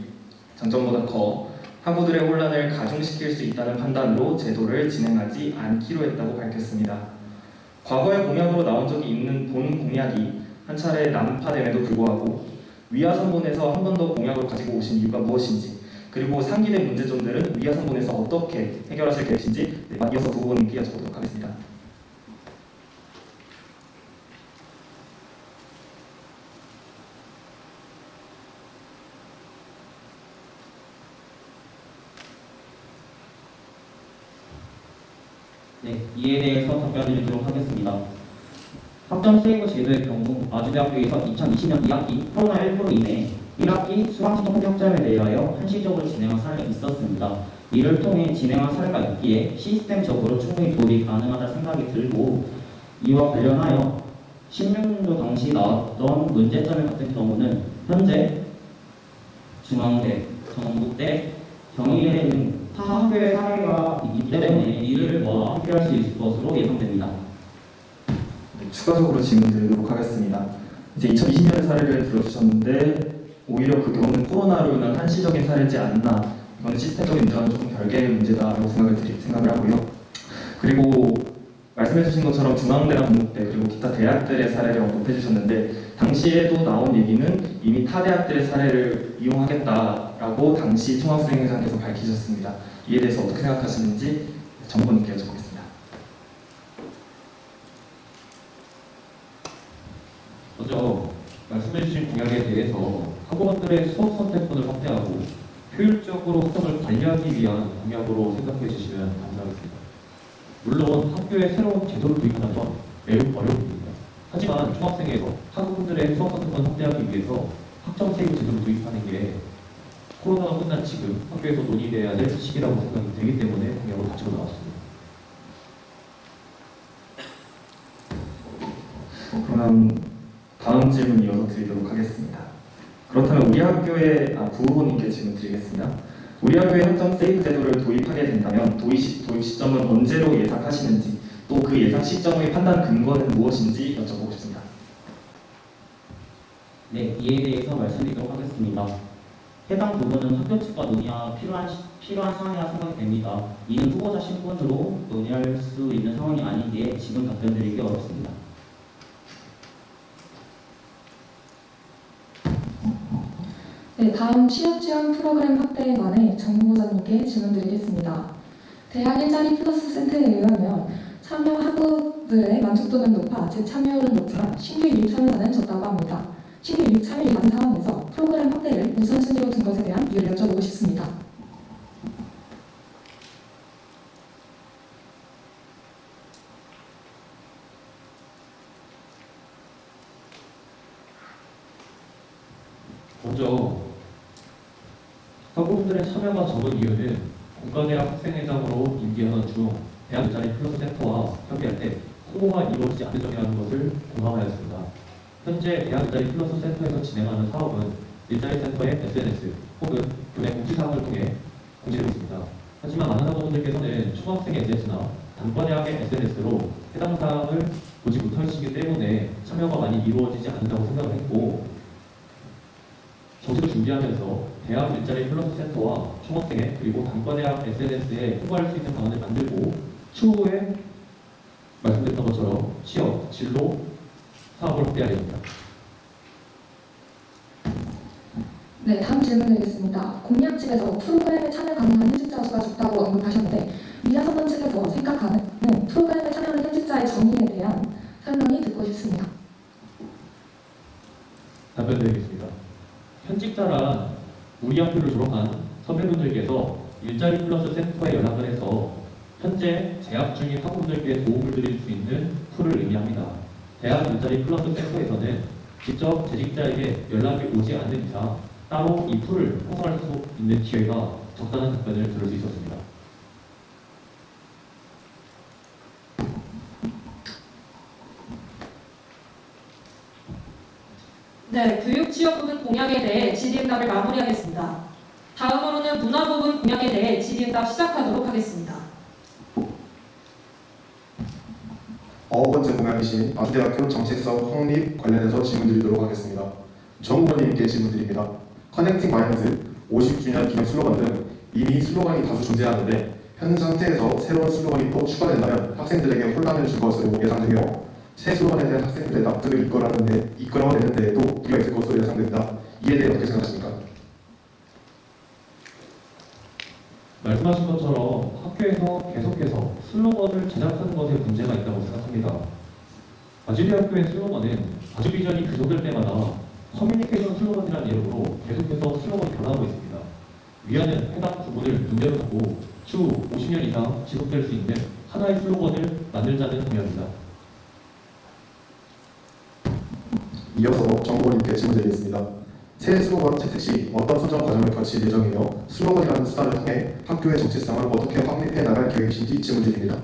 장점보다 커 학우들의 혼란을 가중시킬 수 있다는 판단으로 제도를 진행하지 않기로 했다고 밝혔습니다. 과거에 공약으로 나온 적이 있는 본 공약이 한 차례 난파됨에도 불구하고 위아 선본에서 한 번 더 공약을 가지고 오신 이유가 무엇인지, 그리고 상기된 문제점들은 위아 선본에서 어떻게 해결하실 계획인지 이어서 두 분께 여쭤보도록 하겠습니다. 네, 이에 대해서 답변드리도록 하겠습니다. 학점 세이브 제도의 경우 아주대학교에서 2020년 2학기 코로나19로 인해 1학기 수강신청 합격점에 대하여 한시적으로 진행한 사례가 있었습니다. 이를 통해 진행한 사례가 있기에 시스템적으로 충분히 도입이 가능하다 생각이 들고, 이와 관련하여 16년도 당시 나왔던 문제점 같은 경우는 현재 중앙대, 전북대, 경희대 등 타 학교의 사례가 있기 때문에 이를 해결할 수 있을 것으로 예상됩니다. 추가적으로 질문 드리도록 하겠습니다. 이제 2020년 사례를 들어주셨는데 오히려 그 경우는 코로나로 인한 한시적인 사례지 않나, 이건 시스템적인 문제와는 조금 별개의 문제다라고 생각을 하고요. 그리고 말씀해주신 것처럼 중앙대나 동국대 그리고 기타 대학들의 사례를 언급해주셨는데 당시에도 나온 얘기는 이미 타 대학들의 사례를 이용하겠다라고 당시 총학생회장께서 밝히셨습니다. 이에 대해서 어떻게 생각하시는지 정보님께 여쭤보겠습니다. 먼저 말씀해주신 공약에 대해서 학우원들의 수업 선택권을 확대하고 효율적으로 학점을 관리하기 위한 공약으로 생각해 주시면 감사하겠습니다. 물론 학교에 새로운 제도를 도입하는 건 매우 어려운 일입니다. 하지만 총학생회에서 학우분들의 수업 선택권 확대하기 위해서 학점 세이브 제도를 도입하는 게 코로나가 끝난 지금 학교에서 논의돼야 될 시기라고 생각이 되기 때문에 공약으로 가지고 나왔습니다. 그러면 다음 질문 이어서 드리도록 하겠습니다. 그렇다면 우리 학교의 부후보님께 질문 드리겠습니다. 우리 학교의 학점 세이브 제도를 도입하게 된다면 도입 시점은 언제로 예상하시는지, 또 그 예상 시점의 판단 근거는 무엇인지 여쭤보고 싶습니다. 네, 이에 대해서 말씀드리도록 하겠습니다. 해당 부분은 학교 측과 논의가 필요한 사항이라 생각이 됩니다. 이는 후보자 신분으로 논의할 수 있는 상황이 아니기에 지금 답변드리기 어렵습니다. 네, 다음 취업 지원 프로그램 확대에 관해 정 후보자님께 질문드리겠습니다. 대학 일자리 플러스 센터에 의하면 참여 학우들의 만족도는 높아 재참여율은 높지만 신규 유입 참여자는 적다고 합니다. 신규 유입 참여율이 낮은 상황에서 프로그램 확대를 우선순위로 둔 것에 대한 이유를 여쭤보고 싶습니다. 먼저 학우분들의 참여가 적은 이유는 공과대학 학생회장으로 임기하던 중 대학 일자리 플러스 센터와 협의할 때 홍보가 이루어지지 않는 점이라는 것을 공감하였습니다. 현재 대학 일자리 플러스 센터에서 진행하는 사업은 일자리 센터의 SNS 혹은 교내 공지사항을 통해 공지되고 있습니다. 하지만 많은 학우분들께서는 초등학생의 SNS나 단과대학의 SNS로 해당 사항을 보지 못하시기 때문에 참여가 많이 이루어지지 않는다고 생각을 했고, 정책을 준비하면서 대학 일자리 플러스 센터와 총학생회 그리고 단과대학 SNS에 홍보할 수 있는 방안을 만들고 추후에 말씀드렸던 것처럼 취업, 진로, 사업을 확대해야 됩니다. 네, 다음 질문 드리겠습니다. 공약집에서 프로그램에 참여 가능한 현직자 수가 적다고 언급하셨는데 위아선본 측에서 생각하는 프로그램에 참여하는 현직자의 정의에 대한 설명이 듣고 싶습니다. 답변드리겠습니다. 현직자란 우리 학교를 졸업한 선배분들께서 일자리 플러스 센터에 연락을 해서 현재 재학 중인 학우분들께 도움을 드릴 수 있는 풀을 의미합니다. 대학 일자리 플러스 센터에서는 직접 재직자에게 연락이 오지 않는 이상 따로 이 풀을 활성화할 수 있는 기회가 적다는 답변을 들을 수 있었습니다. 네, 교육 취업 부분 공약에 대해 질의응답을 마무리하겠습니다. 다음으로는 문화 부분 공약에 대해 질의응답 시작하도록 하겠습니다. 9번째 공약이신 아주대학교 정책사업 확립 관련해서 질문 드리도록 하겠습니다. 정 후보님께 질문 드립니다. 커넥팅 마인드, 50주년 기념 슬로건 등 이미 슬로건이 다수 존재하는데 현 상태에서 새로운 슬로건이 또 추가된다면 학생들에게 혼란을 줄 것으로 예상되며 새 슬로건에 대한 학생들의 납득을 이끌어내는 데에도 무리가 있을 것으로 예상됩니다. 이에 대해 어떻게 생각하십니까? 말씀하신 것처럼 학교에서 계속해서 슬로건을 제작하는 것에 문제가 있다고 생각합니다. 아주대학교의 슬로건은 아주 비전이 교정될 때마다 커뮤니케이션 슬로건이라는 이름으로 계속해서 슬로건이 변화하고 있습니다. 위안은 해당 부분을 문제로 두고 추후 50년 이상 지속될 수 있는 하나의 슬로건을 만들자는 의미입니다. 이어서 정 후보님께 질문 드리겠습니다. 새 슬로건 채택 시 어떤 선정 과정을 거칠 예정이며 슬로건이라는 수단을 통해 학교의 정체성을 어떻게 확립해 나갈 계획이신지 질문 드립니다.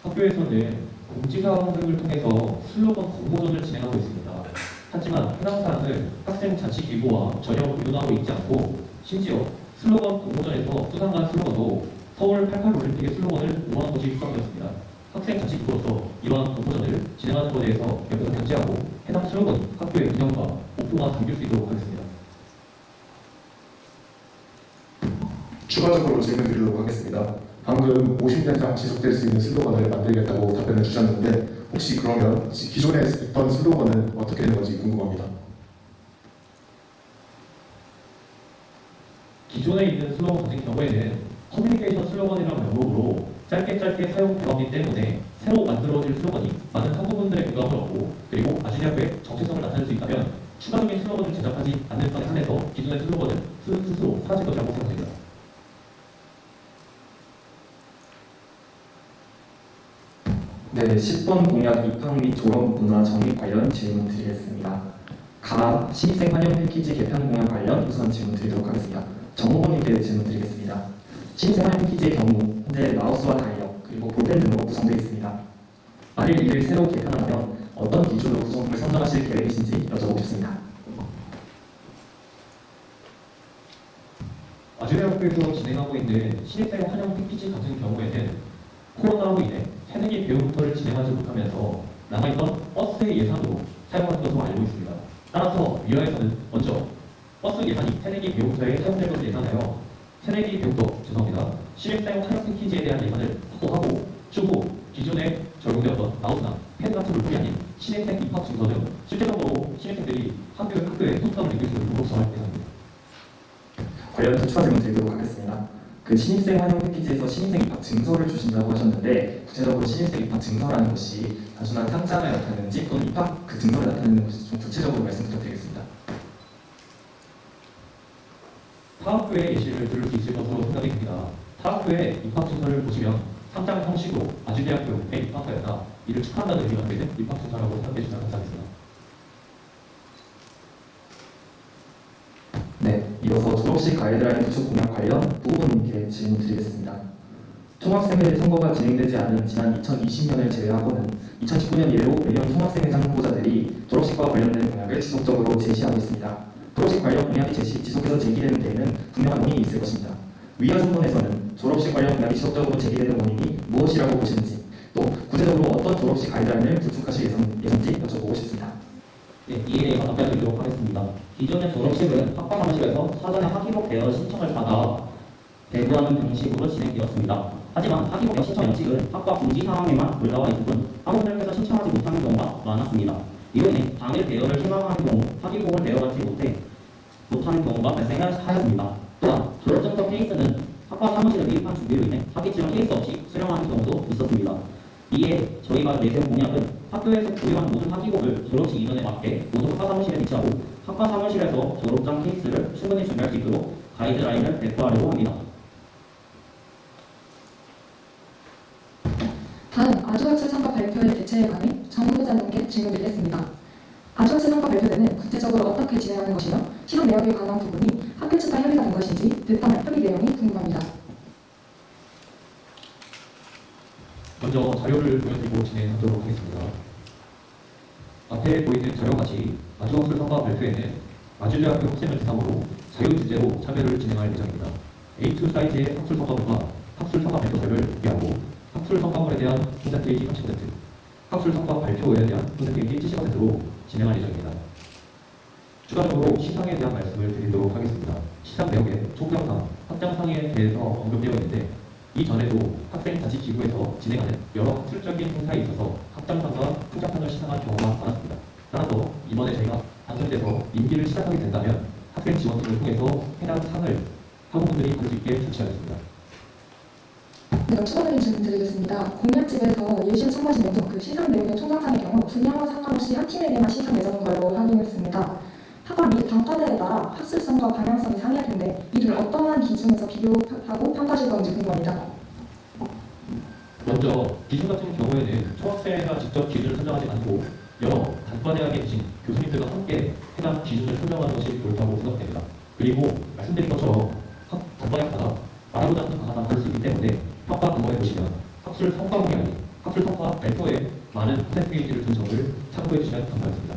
학교에서는 공지사항 등을 통해서 슬로건 공모전을 진행하고 있습니다. 하지만 해당 사항을 학생 자치기구와 전혀 의논하고 있지 않고 심지어 슬로건 공모전에서 수상한 슬로건도 서울 88 올림픽의 슬로건을 응원한 것이 수상되었습니다. 학생 자치기구로서 이러한 공모전을 진행하는 것에 대해서 옆에서 견제하고 해당 슬로건이 학교의 운영과 목표가 담길 수 있도록 하겠습니다. 추가적으로 질문 드리도록 하겠습니다. 방금 50년 이상 지속될 수 있는 슬로건을 만들겠다고 답변을 주셨는데 혹시 그러면 기존에 있던 슬로건은 어떻게 되는 건지 궁금합니다. 기존에 있는 슬로건 같은 경우에는 커뮤니케이션 슬로건이라는 명목으로 짧게 사용되었기 때문에 새로 만들어질 슬로건이 많은 학우분들의 공감을 얻고 그리고 아주대학교의 정체성을 나타낼 수 있다면 추가적인 슬로건을 제작하지 않는 선에 한해서 기존의 슬로건은 스스로 사라질 것이라고 생각합니다. 네, 10번 공약 입학 및 졸업 문화 정립 관련 질문 드리겠습니다. 가 신입생 환영 패키지 개편 공약 관련 우선 질문 드리도록 하겠습니다. 정 후보님께 질문 드리겠습니다. 신입생 환영 패키지의 경우 현재 마우스와 달력 그리고 볼펜 등으로 구성되어 있습니다. 만일 이를 새로 개편한다면 어떤 기준으로 구성품을 선정하실 계획이신지 여쭤보고 싶습니다. 아주대학교에서 진행하고 있는 신입생 환영 패키지 같은 경우에는 코로나로 인해 새내기 배움부터를 진행하지 못하면서 남아있던 버스의 예산으로 사용하는 것으로 알고 있습니다. 따라서 위원회에서는 먼저 버스 예산이 새내기 배움부터에 사용될 것을 예상하여 신입생 환영 패키지에 대한 예산을 확보하고 추후 기존에 적용되었던 마우스나 펜 같은 물품이 아닌 신입생 입학 증서 등 실제적으로 신입생들이 학교에 소통을 느낄 수 있도록 구성할 예정입니다. 관련해서 추가 질문 드리도록 하겠습니다. 그 신입생 환영 패키지에서 신입생 입학 증서를 주신다고 하셨는데 구체적으로 신입생 입학 증서라는 것이 단순한 상장을 나타내는지 또는 입학 그 증서를 나타내는 것이 좀 구체적으로 말씀 부탁드리겠습니다. 타학교의 예시를 들을 수 있을 것으로 생각이 듭니다. 타학교의 입학 증서를 보시면 상장 형식으로 아주대학교에 입학하였다. 이를 축하한다는 의미가 담겨있는 입학 증서라고 생각해 주시면 감사하겠습니다. 네, 이어서 졸업식 가이드라인 구축 공약 관련 부후보님께 질문 드리겠습니다. 총학생회 선거가 진행되지 않은 지난 2020년을 제외하고는 2019년 이래로 매년 총학생회장 후보자들이 졸업식과 관련된 공약을 지속적으로 제시하고 있습니다. 졸업식 관련 공약이 지속해서 제기되는 데에는 분명한 원인이 있을 것입니다. 위와 선문에서는 졸업식 관련 공약이 지속적으로 제기되는 원인이 무엇이라고 보시는지 또 구체적으로 어떤 졸업식 가이드라인을 구축하실 예정인지 여쭤보고 싶습니다. 네, 이에 대해서 답변드리도록 하겠습니다. 기존의 졸업식은 학과 사무실에서 사전에 학위복 대여 신청을 받아 배부하는 방식으로 진행되었습니다. 하지만 학위복 대여 신청 양식은 학과 공지 사항에만 올라와 있는 뿐 학우분들께서 신청하지 못하는 경우가 많았습니다. 이로 인해 당일 대여를 희망하는 경우 학위복을 대여받지 못하는 경우가 발생하였습니다. 또한 졸업증서 케이스는 학과 사무실에 미입한 준비로 인해 학위증을 케이스 없이 수령하는 경우도 있었습니다. 이에 저희가 내세운 공약은 학교에서 보유한 모든 학위복을 졸업식 이전에 맞게 모두 학과 사무실에 비치하고 학과 사무실에서 졸업장 케이스를 충분히 준비할 수 있도록 가이드라인을 배포하려고 합니다. 다음 아주학생 성과 발표의 대체에 관해 정 후보자님께 질문드리겠습니다. 아주학생 성과 발표회는 구체적으로 어떻게 진행하는 것이며 실험 내역에 관한 부분이 학교 측과 협의가 된 것인지 득담 협의 내용이 궁금합니다. 먼저 자료를 보여드리고 진행하도록 하겠습니다. 앞에 보이는 자료와 같이 아주학술 성과 발표에는 아주대학교 학생을 대상으로 자유주제로 참여를 진행할 예정입니다. A2 사이트의 학술 성과물과 학술 성과 발표서를 공개하고 학술 성과물에 대한 퍼센테이지 30%, 학술 성과 발표에 대한 퍼센테이지 70%로 진행할 예정입니다. 추가적으로 시상에 대한 말씀을 드리도록 하겠습니다. 시상 내용에 총평상, 확장상에 대해서 언급되어 있는데 이전에도 학생자치기구에서 진행하는 여러 학술적인 행사에 있어서 학장상과副장상을 시상한 경우가 많았습니다. 따라서 이번에 저희가 당선돼서 임기를 시작하게 된다면 학생 지원팀을 통해서 해당 상을 학우분들이 받을 수 있게 조치하겠습니다. 네, 추가적인 질문 드리겠습니다. 공약집에서 예시를 첨부하시면서 그 시상 내용의 총장상의 경우 분야와 상관없이 한 팀에게만 시상 예정인 걸로 확인했습니다. 학과 및 단과대에 따라 학술성과 방향성이 상이할 텐데 이를 어떠한 기준에서 비교하고 평가하실 건지 궁금합니다. 먼저 기준 같은 경우에는 총학생회가 직접 기준을 설정하지 않고 여러 단과대학에 계신 교수님들과 함께 해당 기준을 설정하는 것이 옳다고 생각됩니다. 그리고 말씀드린 것처럼 단과대학마다 말하고자 하는 바가 다를 수 있기 때문에 평가 방법에 보시면 학술 성과물이 아닌 학술 성과 발표에 많은 퍼센테이지를 둔 점을 참고해 주시면 감사하겠습니다.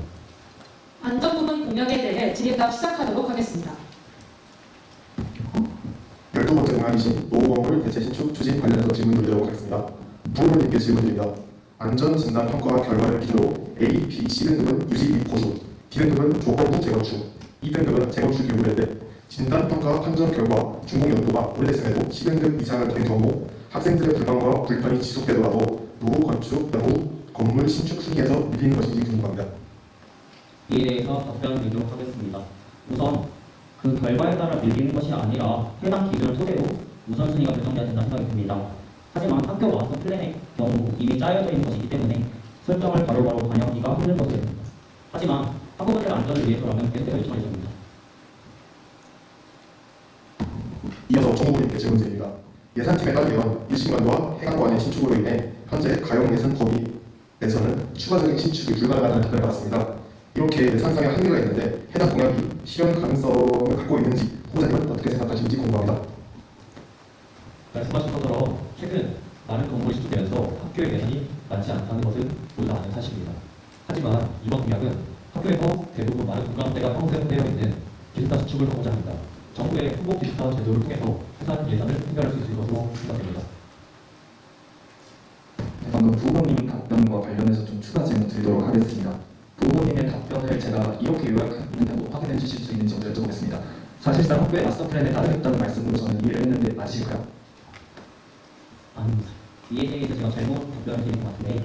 안전 부분 공약에 대해 질의응답 시작하도록 하겠습니다. 12번째 공약이신 노후건물 대체 신축 추진 관련해서 질문 드리도록 하겠습니다. 부후보님께 질문드립니다. 안전진단평가 결과를 기준으로 A, B, C등급은 유지 및 보수, D등급은 조건 후 재건축, E등급은 재건축 이후인데 진단평가 판정 결과 준공 연도가 오래됐음에도 C등급 이상을 된 경우 학생들의 불만과 불편이 지속되더라도 노후 건축 연후 건물 신축 순위에서 밀리는 것인지 궁금합니다. 이에 대해서 답변드리도록 하겠습니다. 우선 그 결과에 따라 밀리는 것이 아니라 해당 기준을 토대로 우선순위가 결정돼야 된다고 생각이 듭니다. 하지만 학교 완성 플랜의 경우 이미 짜여져 있는 것이기 때문에 설정을 바로바로 반영하기가 힘든 것으로 됩니다. 하지만 학우분들의 안전을 위해서라면 계속해서 요청할 예정입니다. 이어서 정부님께 질문드립니다. 예산팀에 따르면 일신관과 해관관의 신축으로 인해 현재 가용 예산 범위 내에서는 추가적인 신축이 불가능하다는 답변을 받았습니다. 이렇게 예산상의 한계가 있는데 해당 공약이 실현 가능성을 갖고 있는지 후보자님은 어떻게 생각하시는지 궁금합니다. 말씀하신 것처럼 최근 많은 건물이 신축되면서 학교의 예산이 많지 않다는 것은 모두 아는 사실입니다. 하지만 이번 공약은 학교에서 대부분 많은 공감대가 형성되어 있는 기숙사 신축을 하고자 합니다. 정부의 후보 기숙사 제도를 통해서 예산 예산을 해결할 수 있을 것으로 생각됩니다. 네, 방금 부모님 답변과 관련해서 좀 추가 질문 드리도록 하겠습니다. 부모님의 답변을 제가 이렇게 요약했는데도 확인해 주실 수 있는지 먼저 여쭤보겠습니다. 사실상 학교의 마스터 플랜에 따르겠다는 말씀으로 저는 이해를 했는데 맞으실까요? 아닙니다. 이에 대해서 제가 잘못 답변을 드린 것 같은데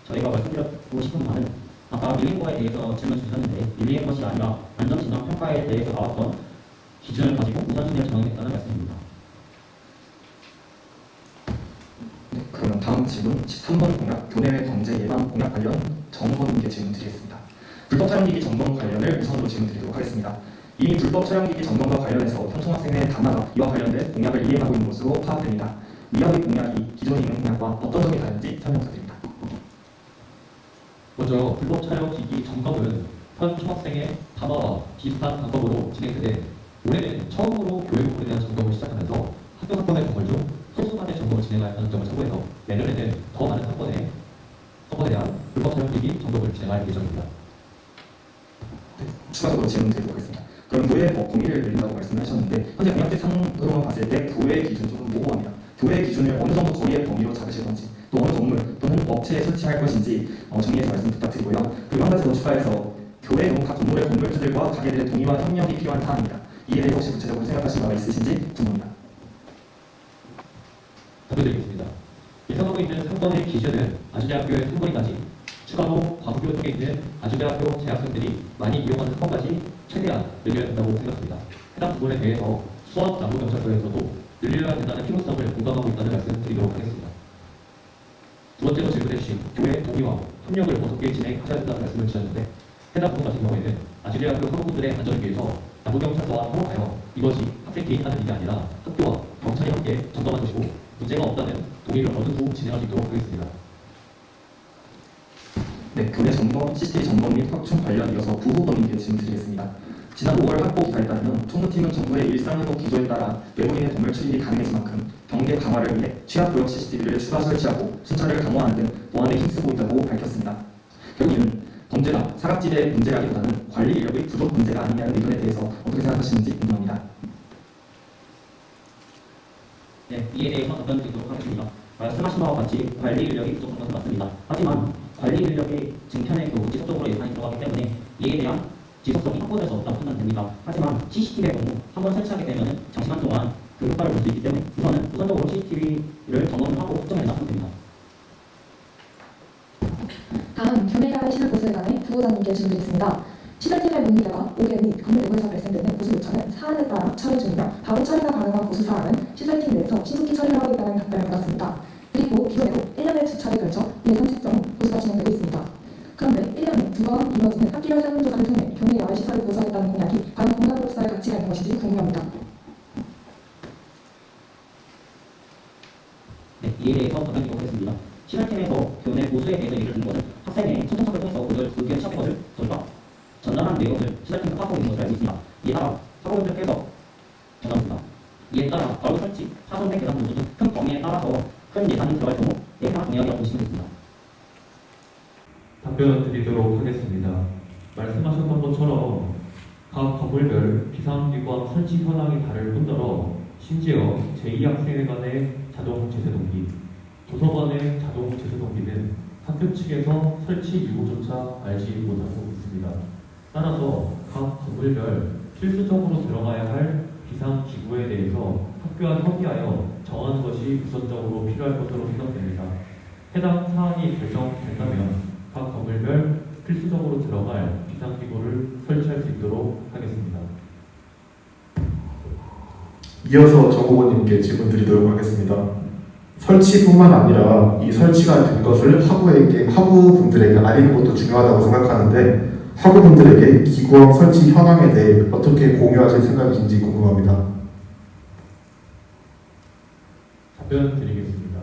저희가 말씀드리고 싶은 바는 아까 밀린 거에 대해서 질문 주셨는데 밀린 것이 아니라 안전진단 평가에 대해서 나왔던 기준을 가지고 우선순위를 정했다는 말씀입니다. 네, 그러면 다음 질문 13번 공약 교내외 범죄 예방 공약 관련 정원님께 질문 드리겠습니다. 불법 촬영기기 점검 관련을 우선으로 질문 드리도록 하겠습니다. 이미 불법 촬영기기 점검과 관련해서 현 총학생회 단마가 이와 관련된 공약을 이행하고 있는 것으로 파악됩니다. 위아의 공약이 기존에 있는 공약과 어떤 점이 다른지 설명 부탁드립니다. 먼저 불법 촬영 기기 점검은 현 총학생의 담화와 비슷한 방법으로 진행되되 올해는 처음으로 교회 부분에 대한 점검을 시작하면서 학교 사건의 점검 중 소수만의 점검을 진행하는 점을 참고해서 내년에는 더 많은 사건에 대한 불법 촬영 기기 점검을 진행할 예정입니다. 추가적으로 질문 드리도록 하겠습니다. 그럼 교회 범위를 늘린다고 말씀하셨는데 현재 공약대 상으로만 봤을 때 교회 기준 조금 모호합니다. 교회 기준을 어느 정도 거리의 범위로 잡으실 건지 또 어느 건물 또는 업체에 설치할 것인지 정리해서 말씀 부탁드리고요. 그리고 한 가지 더 추가해서 교회 등 각 건물의 건물주들과 가게들의 동의와 협력이 필요한 사안입니다. 이에 대해 혹시 구체적으로 생각하신 바가 있으신지 궁금합니다. 답변드리겠습니다. 예상하고 있는 상권의 기준은 아주대학교의 상권이까지 추가로 광교 등에 있는 아주대학교 재학생들이 많이 이용하는 상권까지 최대한 늘려야 된다고 생각합니다. 해당 부분에 대해서 수원 남부경찰서에서도 늘려야 된다는 필요성을 공감하고 있다는 말씀 드리도록 하겠습니다. 두 번째로 질문해 주신 교회 동의와 협력을 어떻게 진행하셔야 된다는 말씀을 주셨는데 해당 부분 같은 경우에는 아주대학교 학우분들의 안전을 위해서 남부경찰서와 협업하여 이것이 학생 개인이 하는 일이 아니라 학교와 경찰이 함께 점검한 것이고 문제가 없다면 동의를 얻은 후 진행할 수 있도록 하겠습니다. 네, 교내 점검, CCTV 점검 및 확충 관련 이어서 부후보님께 질문 드리겠습니다. 지난 5월 학보 기사에 따르면 총무팀은 정부의 일상회복 기조에 따라 외부인의 건물 출입이 가능해진 만큼 경계 강화를 위해 취합구역 CCTV를 추가 설치하고 순찰을 강화하는 등 보안에 힘쓰고 있다고 밝혔습니다. 결국 이는 범죄나 사각지대 문제라기보다는 관리 인력의 부족 문제가 아니냐는 의견에 대해서 어떻게 생각하시는지 궁금합니다. 네, 이에 대해서 답변 드리도록 하겠습니다. 말씀하신 바와 같이 관리 인력이 부족한 것은 맞습니다. 하지만 관리 인력의 증편의 경우 지속적으로 예산이 들어가기 때문에 이에 대한 지속성이 확보될 수 없다고 판단됩니다. 하지만 CCTV의 경우 한번 설치하게 되면 장시간 동안 그 효과를 볼 수 있기 때문에 우선적으로 CCTV를 점검을 하고 확정해 놔야 됩니다. 다음 교내외 시설 보수에 관해 부부장님께 질문드리겠습니다. 시설팀의 문의대와 오개 및 건물 내부에서 발생되는 보수 요청은 사안에 따라 처리 중이며 바로 처리가 가능한 보수 사안은 시설팀 내에서 신속히 처리를 하고 있다는 답변을 받았습니다. 그리고 기존에도 1년에 2차례 걸쳐 230종 보수가 진행되고 있습니다. 그런데 1년에 2번 이루어지는 학기별 설문조사를 통해 교내 야외 시설을 보수하겠다는 공약이 과연 공약으로서의 가치가 있는 것인지 궁금합니다. 네, 이에 대해서 답변드리도록 하겠습니다. 시설팀에서 교내 보수에 대해서 얘기를 듣는 것은 학생의 선정착을 통해서 그들 의견을 취합한 것을 저희가 전달한 내용을 시설팀에서 파악하고 있는 것을 알고 있습니다. 이에 따라 사고분들께서 전합니다. 이에 따라 바로 설치, 사전된 계산 보수 등 큰 범위에 따라서 큰 예산이 들어갈 경우 예산 공약이라고 보시면 됩니다. 답변 드리도록 하겠습니다. 말씀하셨던 것처럼 각 건물별 비상기관 설치 현황이 다를 뿐더러 심지어 제2학생회 간의 자동 제세동기, 도서관의 자동 제세동기는 학교 측에서 설치 유무조차 알지 못하고 있습니다. 따라서 각 건물별 필수적으로 들어가야 할 비상기구에 대해서 학교와 협의하여 정하는 것이 우선적으로 필요할 것으로 생각됩니다. 해당 사안이 결정된다면 각 건물별 필수적으로 들어갈 비상기구를 설치할 수 있도록 하겠습니다. 이어서 정 후보님께 질문 드리도록 하겠습니다. 설치뿐만 아니라 이 설치가 된 것을 학우분들에게 알리는 것도 중요하다고 생각하는데 학우분들에게 기구함 설치 현황에 대해 어떻게 공유하실 생각이신지 궁금합니다. 답변 드리겠습니다.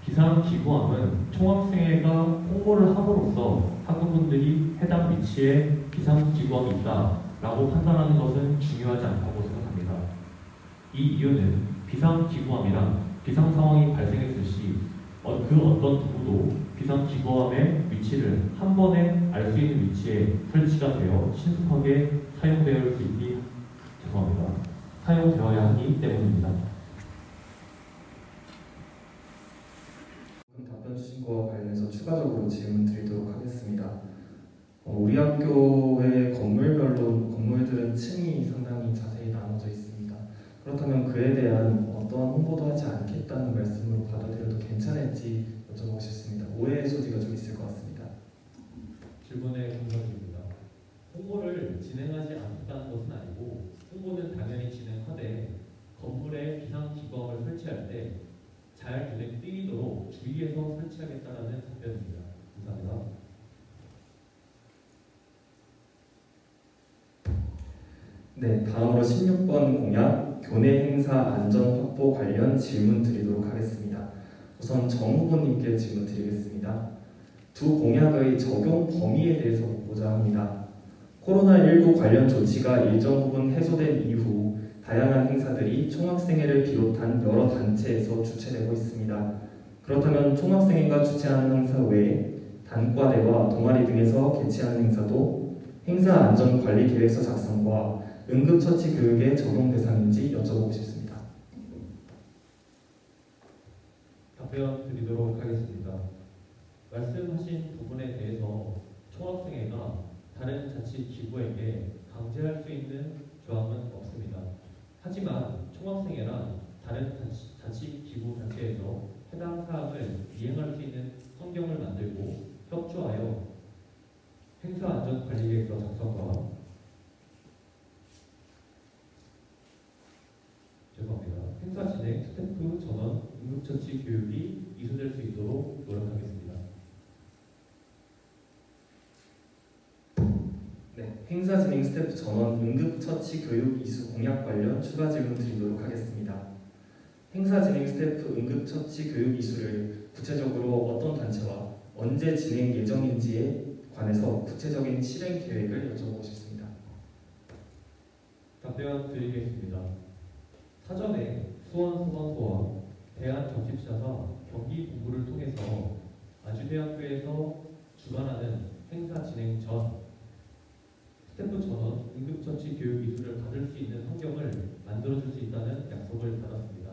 비상기구함은 총학생회가 홍보를 함으로써 학우분들이 해당 위치에 비상기구함이 있다라고 판단하는 것은 중요하지 않다고 생각합니다. 이 이유는 비상기구함이란 비상상황이 발생했을 시 그 어떤 누구도 비상기구함의 위치를 한 번에 알 수 있는 위치에 설치가 되어 신속하게 사용되어야 하기 때문입니다. 답변 주신 거와 관련해서 추가적으로 질문 드리도록 하겠습니다. 우리 학교의 건물들은 층이 상당히 자세히 나눠져 있습니다. 그렇다면 그에 대한 어떠한 홍보도 하지 않겠다는 말씀으로 받아들여도 괜찮을지 여쭤보고 싶습니다. 오해의 소지가 좀 있을 것 같습니다. 질문에 감사드립니다. 홍보를 진행하지 않겠다는 것은 아니고 홍보는 당연히 진행하되 건물에 비상기구함을 설치할 때 잘 눈에 띄도록 주의해서 설치하겠다는 답변입니다. 감사합니다. 네, 다음으로 16번 공약 교내 행사 안전 확보 관련 질문 드리도록 하겠습니다. 우선 정 후보님께 질문 드리겠습니다. 두 공약의 적용 범위에 대해서 묻고자 합니다. 코로나19 관련 조치가 일정 부분 해소된 이후 다양한 행사들이 총학생회를 비롯한 여러 단체에서 주최되고 있습니다. 그렇다면 총학생회가 주최하는 행사 외에 단과대와 동아리 등에서 개최하는 행사도 행사 안전 관리 계획서 작성과 응급처치 교육의 적용 대상인지 여쭤보고 싶습니다. 답변 드리도록 하겠습니다. 말씀하신 부분에 대해서 총학생회가 다른 자치기구에게 강제할 수 있는 조항은 없습니다. 하지만 총학생회란 다른 자치기구 자체에서 해당 사항을 이행할 수 있는 환경을 만들고 협조하여 행사 안전 관리 계획서 작성과 행사 진행 스태프 전원 응급처치 교육이 이수될 수 있도록 노력하겠습니다. 네, 행사 진행 스태프 전원 응급처치 교육 이수 공약 관련 추가 질문 드리도록 하겠습니다. 행사 진행 스태프 응급처치 교육 이수를 구체적으로 어떤 단체와 언제 진행 예정인지에 관해서 구체적인 실행 계획을 여쭤보고 싶습니다. 답변 드리겠습니다. 사전에 수원소방서와 대한경집사가 경기본부를 통해서 아주대학교에서 주관하는 행사 진행 전 스태프 전원 응급처치 교육 기술을 받을 수 있는 환경을 만들어줄 수 있다는 약속을 받았습니다.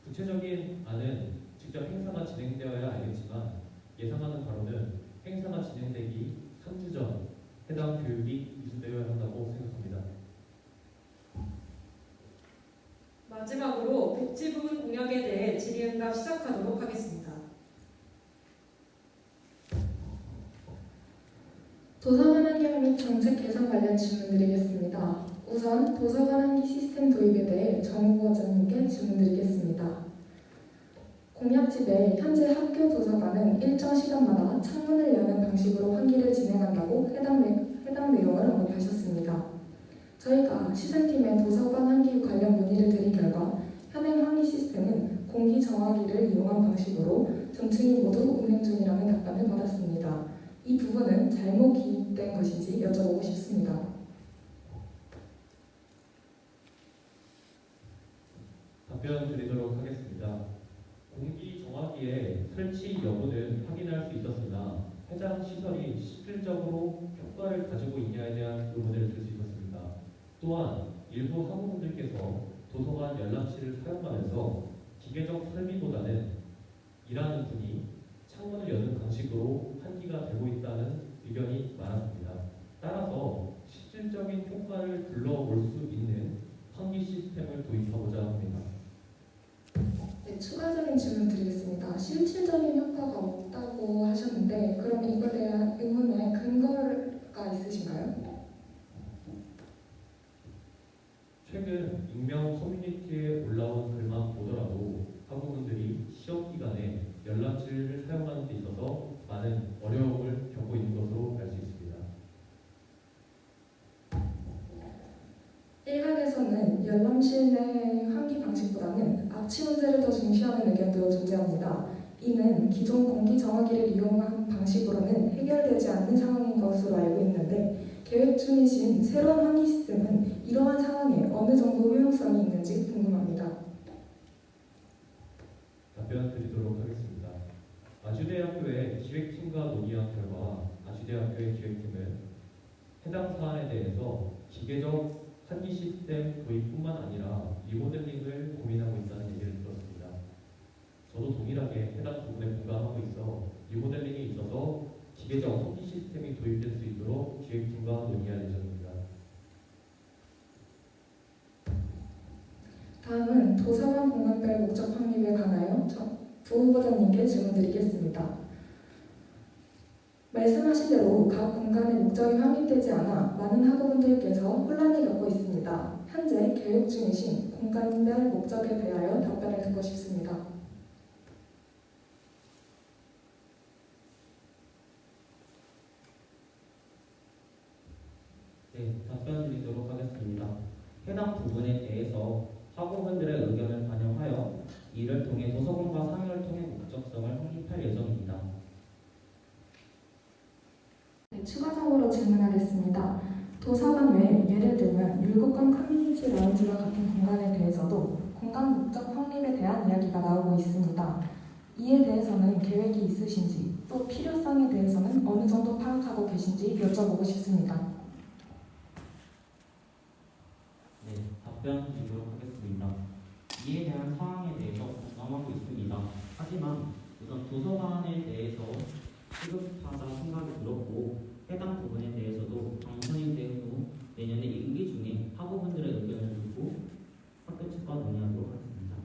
구체적인 안은 직접 행사가 진행되어야 알겠지만 예상하는 바로는 행사가 진행되기 3주 전 해당 교육이 이수되어야 한다고 생각합니다. 마지막으로 복지 부분 공약에 대해 질의응답 시작하도록 하겠습니다. 도서관 환경 및 정책 개선 관련 질문 드리겠습니다. 우선 도서관 환기 시스템 도입에 대해 정무부원장님께 질문 드리겠습니다. 공약집에 현재 학교 도서관은 일정 시간마다 창문을 여는 방식으로 환기를 진행한다고 해당 내용을 언급하셨습니다. 저희가 시설팀에 도서관 환기 관련 문의를 드린 결과 현행 환기 시스템은 공기 정화기를 이용한 방식으로 전층이 모두 운행 중이라는 답변을 받았습니다. 이 부분은 잘못 기입된 것인지 여쭤보고 싶습니다. 답변 드리도록 하겠습니다. 공기 정화기의 설치 여부는 확인할 수 있었으나 해당 시설이 실질적으로 효과를 가지고 있냐에 대한 의문을 들 수 있었습니다. 또한 일부 학우분들께서 도서관 열람실을 사용하면서 기계적 설비보다는 일하는 분이 창문을 여는 방식으로 환기가 되고 있다는 의견이 많았습니다. 따라서 실질적인 효과를 불러올 수 있는 환기 시스템을 도입하고자 합니다. 네, 추가적인 질문 드리겠습니다. 실질적인 효과가 없다고 하셨는데 그럼 이거에 대한 의문의 근거가 있으신가요? 최근 익명 커뮤니티에 올라온 글만 보더라도 학우분들이 시험 기간에 열람실을 사용하는 데 있어서 많은 어려움을 겪고 있는 것으로 알 수 있습니다. 일각에서는 열람실 내 환기 방식보다는 악취 문제를 더 중시하는 의견도 존재합니다. 이는 기존 공기 정화기를 이용한 방식으로는 해결되지 않는 상황인 것으로 알고 있는데 계획 중이신 새로운 환기 시스템은 이러한 상황에 어느 정도 효용성이 있는지 궁금합니다. 답변 드리도록 하겠습니다. 아주대학교의 기획팀과 논의한 결과 아주대학교의 기획팀은 해당 사안에 대해서 기계적 환기 시스템 도입뿐만 아니라 리모델링을 고민하고 있다는 얘기를 들었습니다. 저도 동일하게 해당 부분에 공감하고 있어 리모델링에 있어서 기계적 환기 시스템이 도입될 수 있도록 기획팀과 논의할 예정입니다. 다음은 도서관 공간별 목적 확립에 관하여 부후보자님께 질문드리겠습니다. 말씀하신 대로 각 공간의 목적이 확립되지 않아 많은 학우분들께서 혼란을 겪고 있습니다. 현재 계획 중이신 공간별 목적에 대하여 답변을 듣고 싶습니다. 네, 답변 드리도록 하겠습니다. 해당 부분에 대해서 학우분들의 의견을 반영하여 이를 통해 도서관과 상의를 통해 목적성을 확립할 예정입니다. 네, 추가적으로 질문하겠습니다. 도서관 외에 예를 들면 율곡관 커뮤니티 라운지와 같은 공간에 대해서도 공간 목적 확립에 대한 이야기가 나오고 있습니다. 이에 대해서는 계획이 있으신지 또 필요성에 대해서는 어느 정도 파악하고 계신지 여쭤보고 싶습니다. 네, 답변 드리도록 하겠습니다. 이에 대한 사항에 대해서 공감하고 있습니다. 하지만 우선 도서관에 대해서 시급하다 생각이 들었고 해당 부분에 대해서도 당선이 된 후 내년에 임기 중에 학우분들의 의견을 듣고 학교 측과 논의하도록 하겠습니다.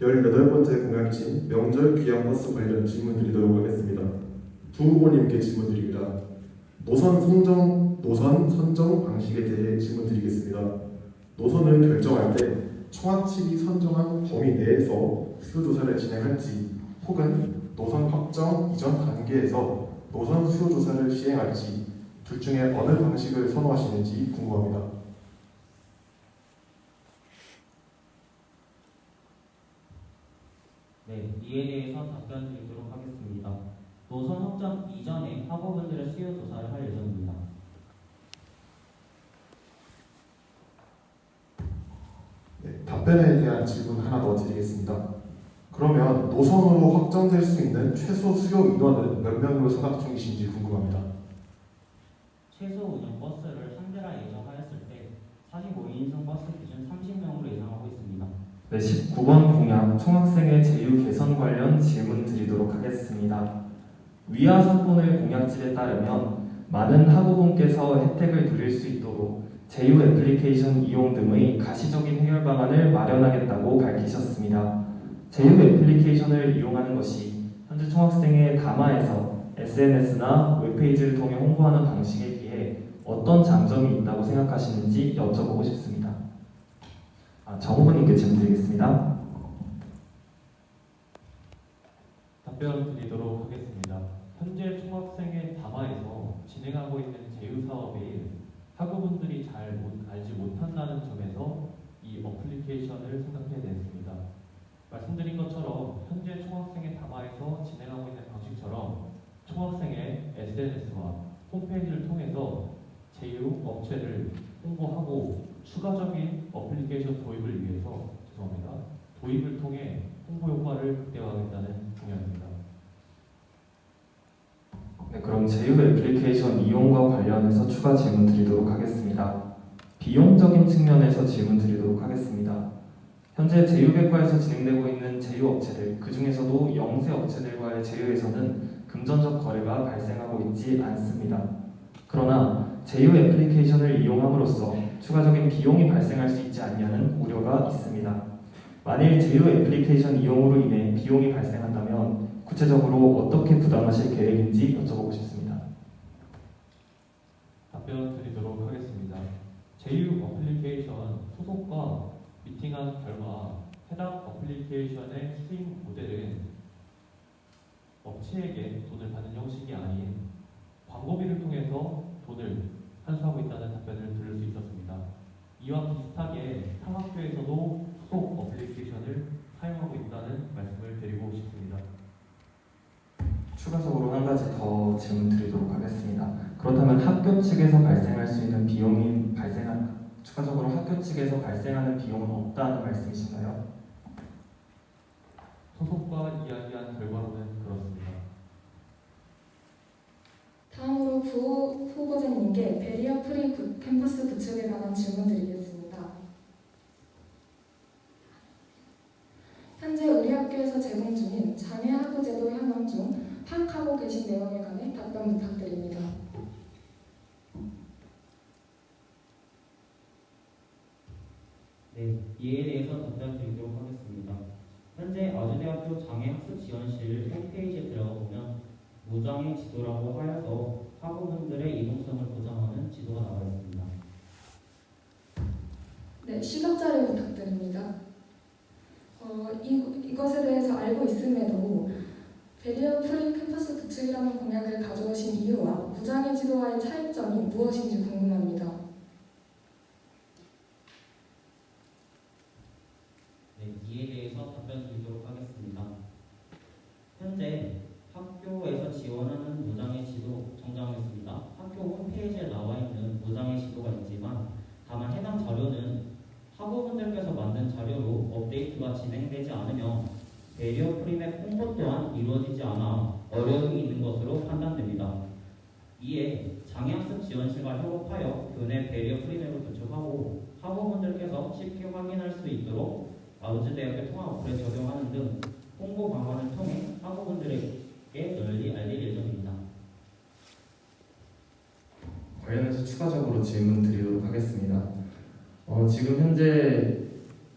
열여덟 번째 공약이신 명절 귀향버스 관련 질문 드리도록 하겠습니다. 두 후보님께 질문 드립니다. 노선 선정 방식에 대해 질문 드리겠습니다. 노선을 결정할 때 청와측이 선정한 범위 내에서 수요조사를 진행할지 혹은 노선 확정 이전 단계에서 노선 수요조사를 시행할지 둘 중에 어느 방식을 선호하시는지 궁금합니다. 네, 이에 대해서 답변 드리도록 하겠습니다. 노선 확정 이전에 학우분들의 수요 조사를 할 예정입니다. 네, 답변 답변에 대한 질문 하나 더 드리겠습니다. 그러면 노선으로 확정될 수 있는 최소 수요 인원은 몇 명으로 생각 중이신지 궁금합니다. 최소 운영 버스를 현대라 예정하였을 때 45인승 버스 기준 30명으로 예상하고 있습니다. 네, 19번 공약 총학생의 제휴 개선 관련 질문 드리도록 하겠습니다. 위아 사건의 공약집에 따르면 많은 학우분께서 혜택을 누릴 수 있도록 제휴 애플리케이션 이용 등의 가시적인 해결 방안을 마련하겠다고 밝히셨습니다. 제휴 애플리케이션을 이용하는 것이 현재 총학생의 담화에서 SNS나 웹페이지를 통해 홍보하는 방식에 비해 어떤 장점이 있다고 생각하시는지 여쭤보고 싶습니다. 정 후보님께 질문 드리겠습니다. 답변 드리도록 하겠습니다. 현재 총학생의 담화에서 진행하고 있는 제휴 사업이 학우분들이 잘 알지 못한다는 점에서 이 어플리케이션을 생각해냈습니다. 말씀드린 것처럼 현재 총학생의 담화에서 진행하고 있는 방식처럼 총학생의 SNS와 홈페이지를 통해서 제휴 업체를 홍보하고 추가적인 어플리케이션 도입을 위해서 도입을 통해 홍보 효과를 극대화하겠다는 공약입니다. 네, 그럼 제휴 애플리케이션 이용과 관련해서 추가 질문 드리도록 하겠습니다. 비용적인 측면에서 질문 드리도록 하겠습니다. 현재 제휴백과에서 진행되고 있는 제휴 업체들, 그 중에서도 영세 업체들과의 제휴에서는 금전적 거래가 발생하고 있지 않습니다. 그러나 제휴 애플리케이션을 이용함으로써 추가적인 비용이 발생할 수 있지 않냐는 우려가 있습니다. 만일 제휴 애플리케이션 이용으로 인해 비용이 발생한다면 구체적으로 어떻게 부담하실 계획인지 여쭤보고 싶습니다. 답변 드리도록 하겠습니다. 제휴 어플리케이션 소속과 미팅한 결과 해당 어플리케이션의 수익 모델은 업체에게 돈을 받는 형식이 아닌 광고비를 통해서 돈을 환수하고 있다는 답변을 들을 수 있었습니다. 이와 비슷하게 타 학교에서도 소속 어플리케이션을 사용하고 있다는 말씀을 드리고 싶습니다. 추가적으로 한 가지 더 질문 드리도록 하겠습니다. 그렇다면 학교 측에서 발생할 수 있는 비용이 추가적으로 학교 측에서 발생하는 비용은 없다는 말씀이신가요? 소속과 이야기한 결과로는 그렇습니다. 다음으로 후보자님께 베리어 프리 캠퍼스 구축에 관한 질문 드리겠습니다. 현재 우리 학교에서 제공 중인 장애 학우 제도 현황 중 파악하고 계신 내용에 관해 답변 부탁드립니다. 네, 이에 대해서 답변 드리도록 하겠습니다. 현재 아주대학교 장애학습지원실 홈페이지에 들어가 보면 무장애 지도라고 하여서 학우분들의 이동성을 보장하는 지도가 나와 있습니다. 네, 시각 자료 부탁드립니다. 이것에 대해서 알고 있음에도 베리어 프리 캠퍼스 구축이라는 공약을 가져오신 이유와 무장애 지도와의 차이점이 무엇인지 궁금합니다. 네, 이에 대해서 답변 드리도록 하겠습니다. 현재 학교에서 지원하는 무장애 지도 정정했습니다. 학교 홈페이지에 나와 있는 무장애 지도가 있지만 다만 해당 자료는 학우분들께서 만든 자료로 업데이트가 진행되지 않으며 베리어 프리맵 홍보 또한 이루어지지 않아 어려움이 있는 것으로 판단됩니다. 이에 장애학습 지원실과 협업하여 교내 베리어 프리맵을 구축하고 학우분들께서 쉽게 확인할 수 있도록 아우즈대학교 통합 어플에 적용하는 등 홍보 방안을 통해 학우분들에게 널리 알릴 예정입니다. 관련해서 추가적으로 질문 드리도록 하겠습니다. 지금 현재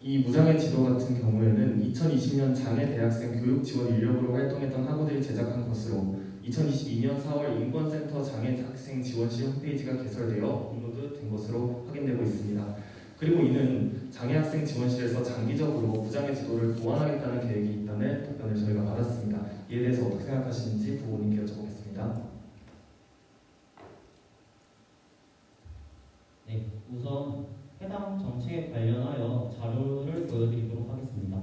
이 무장애 지도 같은 경우에는 2020년 장애 대학생 교육 지원 인력으로 활동했던 학우들이 제작한 것으로 2022년 4월 인권센터 장애 학생 지원실 홈페이지가 개설되어 업로드된 것으로 확인되고 있습니다. 그리고 이는 장애 학생 지원실에서 장기적으로 무장애 지도를 보완하겠다는 계획이 있다는 답변을 저희가 받았습니다. 이에 대해서 어떻게 생각하시는지 부모님께 여쭤보겠습니다. 네, 우선 해당 정책에 관련하여 자료를 보여드리도록 하겠습니다.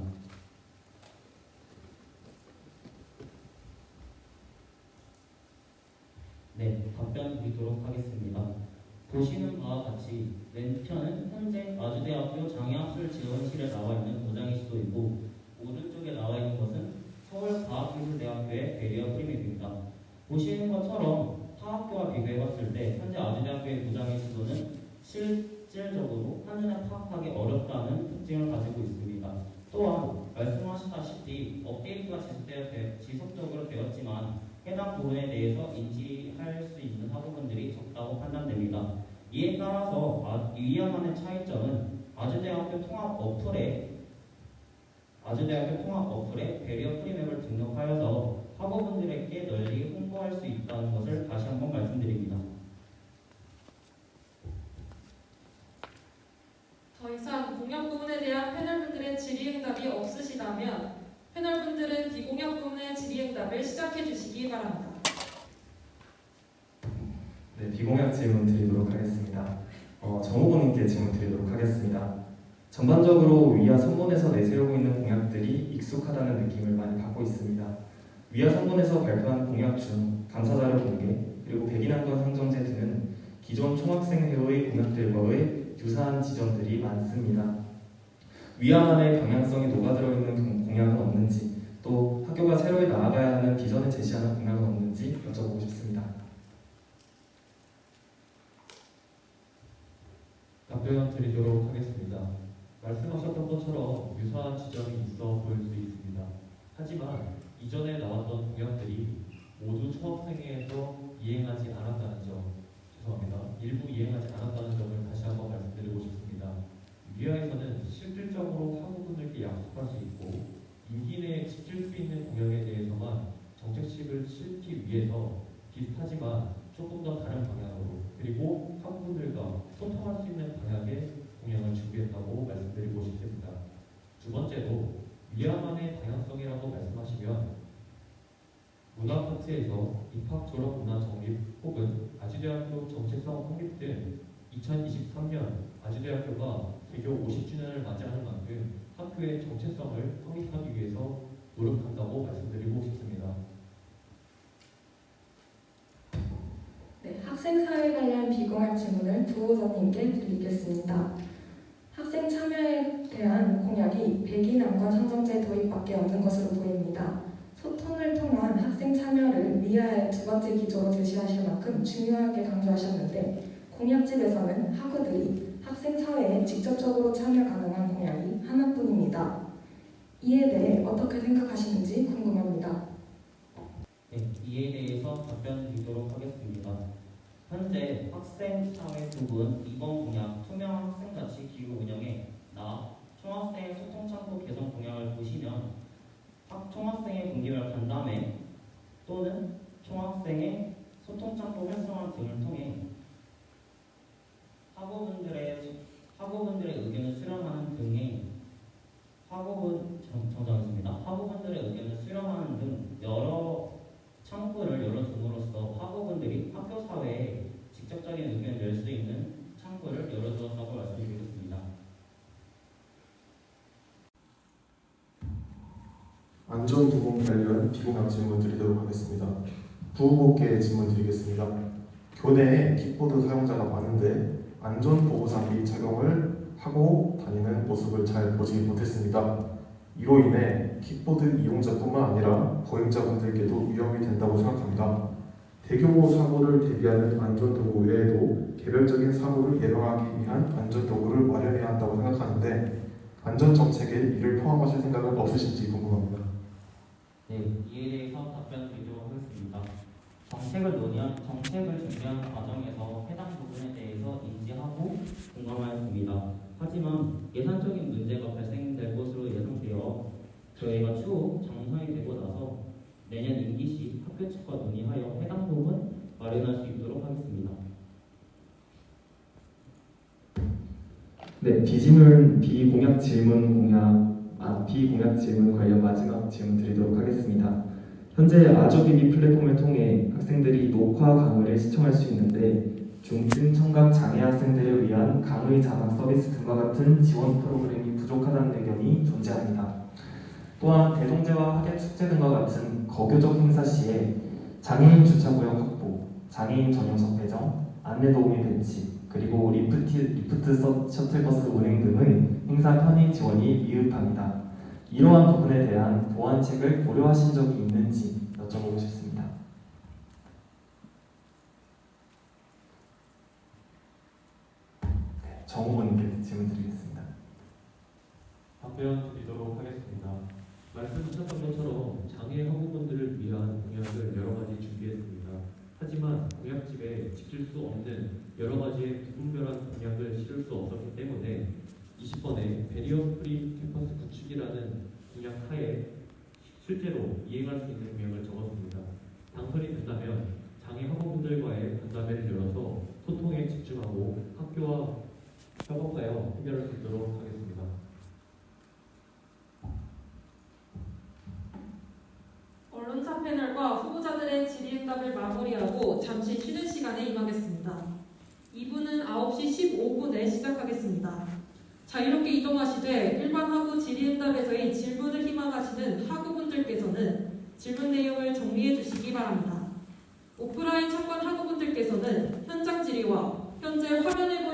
네, 답변 드리도록 하겠습니다. 보시는 바와 같이 왼편은 현재 아주대학교 장애학술지원실에 나와 있는 도장의 지도이고 오른쪽에 나와 있는 것은 서울과학기술대학교의 베리어 프리맵입니다. 보시는 것처럼 타 학교와 비교해봤을 때 현재 아주대학교의 도장의 지도는 실질적으로 한눈에 파악하기 어렵다는 특징을 가지고 있습니다. 또한 말씀하셨다시피 업데이트가 지속적으로 되었지만 해당 부분에 대해서 인지할 수 있는 학우분들이 적다고 판단됩니다. 이에 따라서 위아만의 차이점은 아주대학교 통합 어플에 베리어 프리맵을 등록하여서 학우분들에게 널리 홍보할 수 있다는 것을 다시 한번 말씀드립니다. 더 이상 공약 부분에 대한 패널분들의 질의응답이 없으시다면 패널분들은 비공약 부분의 질의응답을 시작해 주시기 바랍니다. 네, 비공약 질문 드리도록 하겠습니다. 정 후보님께 질문 드리도록 하겠습니다. 전반적으로 위아 선본에서 내세우고 있는 공약들이 익숙하다는 느낌을 많이 받고 있습니다. 위아 선본에서 발표한 공약 중 감사자료 공개, 그리고 백인안건 상정제 등은 기존 총학생회의 공약들과의 유사한 지점들이 많습니다. 위아만의 방향성이 녹아들어 있는 공약은 없는지, 또 학교가 새로이 나아가야 하는 비전을 제시하는 공약은 없는지 여쭤보고 싶습니다. 답변 드리도록 하겠습니다. 말씀하셨던 것처럼 유사한 지점이 있어 보일 수 있습니다. 하지만 이전에 나왔던 공약들이 모두 총학생회에서 이행하지 않았다는 점, 일부 이행하지 않았다는 점을 다시 한번 말씀드리고 싶습니다. 위아에서는 실질적으로 학우분들께 약속할 수 있고 임기 내에 지킬 수 있는 공약에 대해서만 정책식을 실기 위해서 비슷하지만 조금 더 다른 방향으로, 그리고 학우분들과 소통할 수 있는 방향의 공약을 준비했다고 말씀드리고 싶습니다. 두 번째로 위아만의 방향성이라고 말씀하시면 문화 파트에서 입학 졸업 문화 정립 혹은 아주대학교 정체성 확립 등 2023년 아주대학교가 개교 50주년을 맞이하는 만큼 학교의 정체성을 확립하기 위해서 노력한다고 말씀드리고 싶습니다. 네, 학생사회 관련 비공약 질문을 부호자님께 드리겠습니다. 학생 참여에 대한 공약이 백인안건 상정제 도입밖에 없는 것으로 보입니다. 소통을 통한 학생 참여를 위아의 두 번째 기조로 제시하실 만큼 중요하게 강조하셨는데 공약집에서는 학우들이 학생 사회에 직접적으로 참여 가능한 공약이 하나뿐입니다. 이에 대해 어떻게 생각하시는지 궁금합니다. 네, 이에 대해서 답변 드리도록 하겠습니다. 현재 학생사회 부분 2번 공약 투명 학생자치 기후 운영에 총학생의 소통창구 개선 공약을 보시면 총학생의 분기별 간담회 또는 총학생의 소통창구 활성화 등을 통해 학우분들의 의견을 수렴하는 등의 학우분들의 의견을 수렴하는 등 여러 창구를 열어줌으로써 학우분들이 학교 사회에 직접적인 의견을 낼 수 있는 창구를 열어주었다고 말씀드리겠습니다. 안전부분 관련 비공약 질문 드리도록 하겠습니다. 부후보께 질문 드리겠습니다. 교내에 킥보드 사용자가 많은데 안전보호장비 착용을 하고 다니는 모습을 잘 보지 못했습니다. 이로 인해 킥보드 이용자뿐만 아니라 보행자분들께도 위험이 된다고 생각합니다. 대규모 사고를 대비하는 안전도구 외에도 개별적인 사고를 예방하기 위한 안전도구를 마련해야 한다고 생각하는데 안전정책에 이를 포함하실 생각은 없으신지 궁금합니다. 네, 이에 대해서 답변 드리도록 하겠습니다. 정책을 준비하는 과정에서 해당 부분에 대해서 인지하고 공감하였습니다. 하지만 예산적인 문제가 발생될 것으로 예상되어 저희가 추후 정상이 되고 나서 내년 임기 시 학교 측과 논의하여 해당 부분 마련할 수 있도록 하겠습니다. 네, 비공약 질문 관련 마지막 질문 드리도록 하겠습니다. 현재 아주비비 플랫폼을 통해 학생들이 녹화 강의를 시청할 수 있는데 중증 청각 장애 학생들을 위한 강의 자막 서비스 등과 같은 지원 프로그램이 부족하다는 의견이 존재합니다. 또한 대동제와 학예 축제 등과 같은 거교적 행사 시에 장애인 주차구역 확보, 장애인 전용석 배정, 안내 도우미 배치, 그리고 리프트 셔틀버스 운행 등의 행사 편의 지원이 미흡합니다. 이러한 부분에 대한 보완책을 고려하신 적이 있는지 여쭤보고 싶습니다. 네, 정 후보님께 질문 드리겠습니다. 답변 드리도록 하겠습니다. 말씀하셨던 것처럼 장애 학우분들을 위한 공약을 여러 가지 준비했습니다. 하지만 공약집에 지킬 수 없는 여러 가지의 무분별한 공약을 실을 수 없었기 때문에 20번에 베리어 프리 캠퍼스 구축이라는 공약 하에 실제로 이행할 수 있는 공약을 적었습니다. 당선이 된다면 장애 학우분들과의 간담회를 열어서 소통에 집중하고 학교와 협업하여 해결할 수 있도록 하겠습니다. 언론사 패널과 후보자들의 질의응답을 마무리하고 잠시 쉬는 시간에 임하겠습니다. 2부는 9시 15분에 시작하겠습니다. 자유롭게 이동하시되 일반 학우 질의응답에서의 질문을 희망하시는 학우분들께서는 질문 내용을 정리해 주시기 바랍니다. 오프라인 참관 학우분들께서는 현장 질의와 현재 화면에